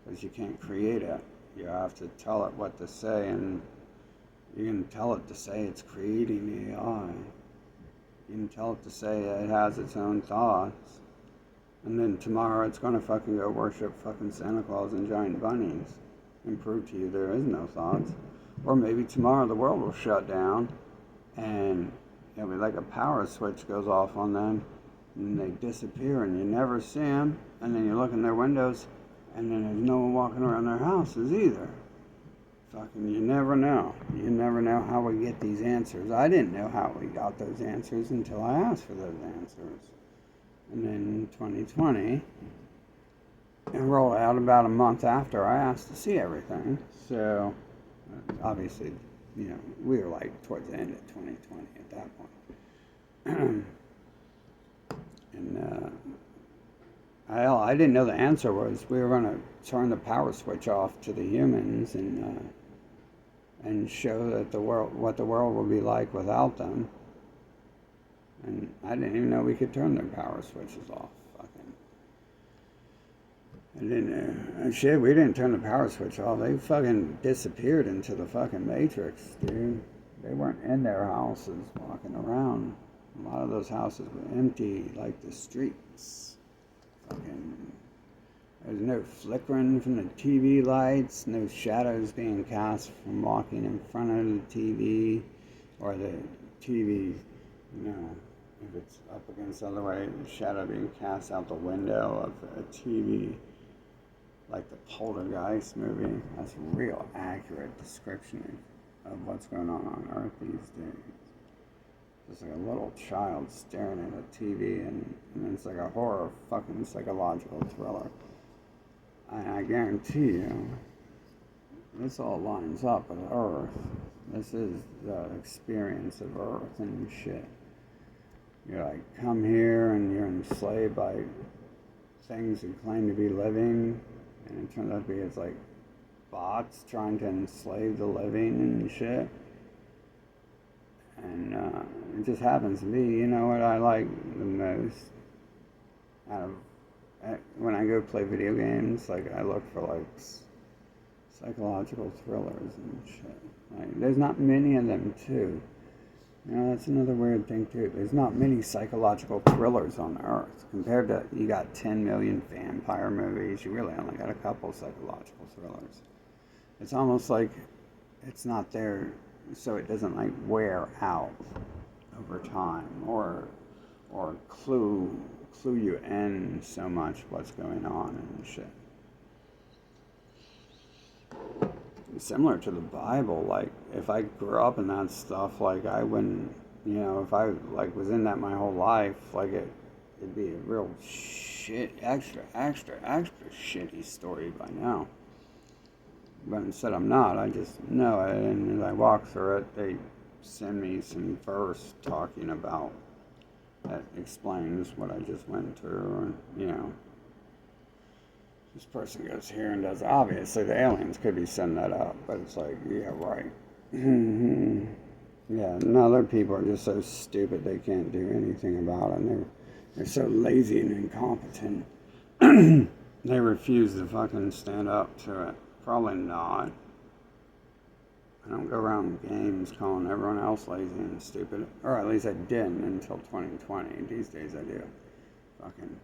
because you can't create it. You have to tell it what to say, and you can tell it to say it's creating AI. You can tell it to say it has its own thoughts, and then tomorrow it's going to fucking go worship fucking Santa Claus and giant bunnies and prove to you there is no thoughts. Or maybe tomorrow the world will shut down, and it'll be like a power switch goes off on them, and they disappear, and you never see them, and then you look in their windows, and then there's no one walking around their houses either. Fucking, you never know. You never know how we get these answers. I didn't know how we got those answers until I asked for those answers. And then 2020, it rolled out about a month after I asked to see everything. So, obviously, you know, we were like towards the end of 2020 at that point. And I didn't know the answer was we were going to turn the power switch off to the humans and show that the world, what the world would be like without them. And I didn't even know we could turn their power switches off. Fucking, I didn't know. Shit, we didn't turn the power switch off. They fucking disappeared into the fucking Matrix, dude. They weren't in their houses walking around. A lot of those houses were empty, like the streets. Fucking, there's no flickering from the TV lights, no shadows being cast from walking in front of the TV, or the TV, you know, if it's up against the other way, the shadow being cast out the window of a TV, like the Poltergeist movie. That's a real accurate description of what's going on Earth these days. It's like a little child staring at a TV, and it's like a horror fucking psychological thriller. I guarantee you, this all lines up with Earth. This is the experience of Earth and shit. You're like, come here and you're enslaved by things that claim to be living, and it turns out to be it's like bots trying to enslave the living and shit. And it just happens to be, you know what I like the most out of when I go play video games, like I look for like psychological thrillers and shit. Like, there's not many of them too. You know, that's another weird thing too. There's not many psychological thrillers on Earth. Compared to, you got 10 million vampire movies, you really only got a couple psychological thrillers. It's almost like it's not there so it doesn't like wear out over time, or clue you in so much what's going on and shit. Similar to the Bible, like if I grew up in that stuff, like I wouldn't, you know, if I like was in that my whole life, like it'd be a real extra shitty story by now. But instead I'm not, I just know it, and as I walk through it, they send me some verse talking about that explains what I just went through, and this person goes here and does. Obviously, the aliens could be setting that up, but it's like, yeah, right. Yeah, and other people are just so stupid they can't do anything about it. And they're so lazy and incompetent. They refuse to fucking stand up to it. Probably not. I don't go around games calling everyone else lazy and stupid. Or at least I didn't until 2020. These days I do. Fucking.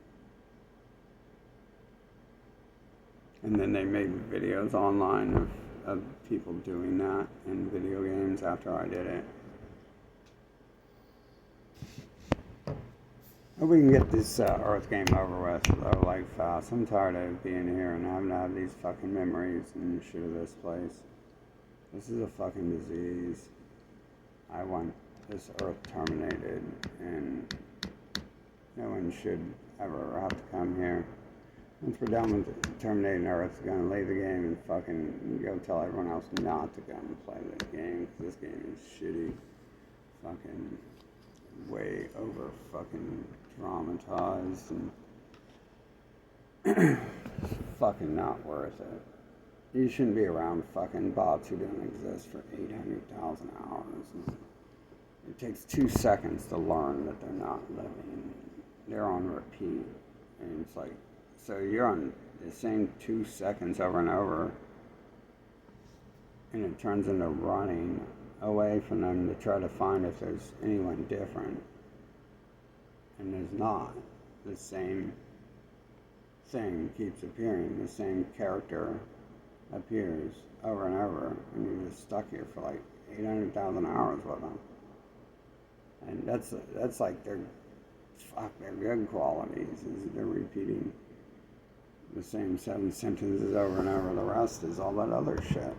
And then they made videos online of people doing that in video games after I did it. Hope we can get this Earth game over with, though, like fast. I'm tired of being here and having to have these fucking memories and shit of this place. This is a fucking disease. I want this Earth terminated, and no one should ever have to come here. Once we're done with terminating Earth, we're gonna leave the game and fucking go tell everyone else not to come and play this game, because this game is shitty. Fucking way over fucking traumatized and fucking not worth it. You shouldn't be around fucking bots who don't exist for 800,000 hours. It takes 2 seconds to learn that they're not living. They're on repeat. And it's like, so you're on the same 2 seconds over and over, and it turns into running away from them to try to find if there's anyone different. And there's not. The same thing keeps appearing. The same character appears over and over, and you're just stuck here for like 800,000 hours with them. And that's like their good qualities, is they're repeating the same 7 sentences over and over. The rest is all that other shit.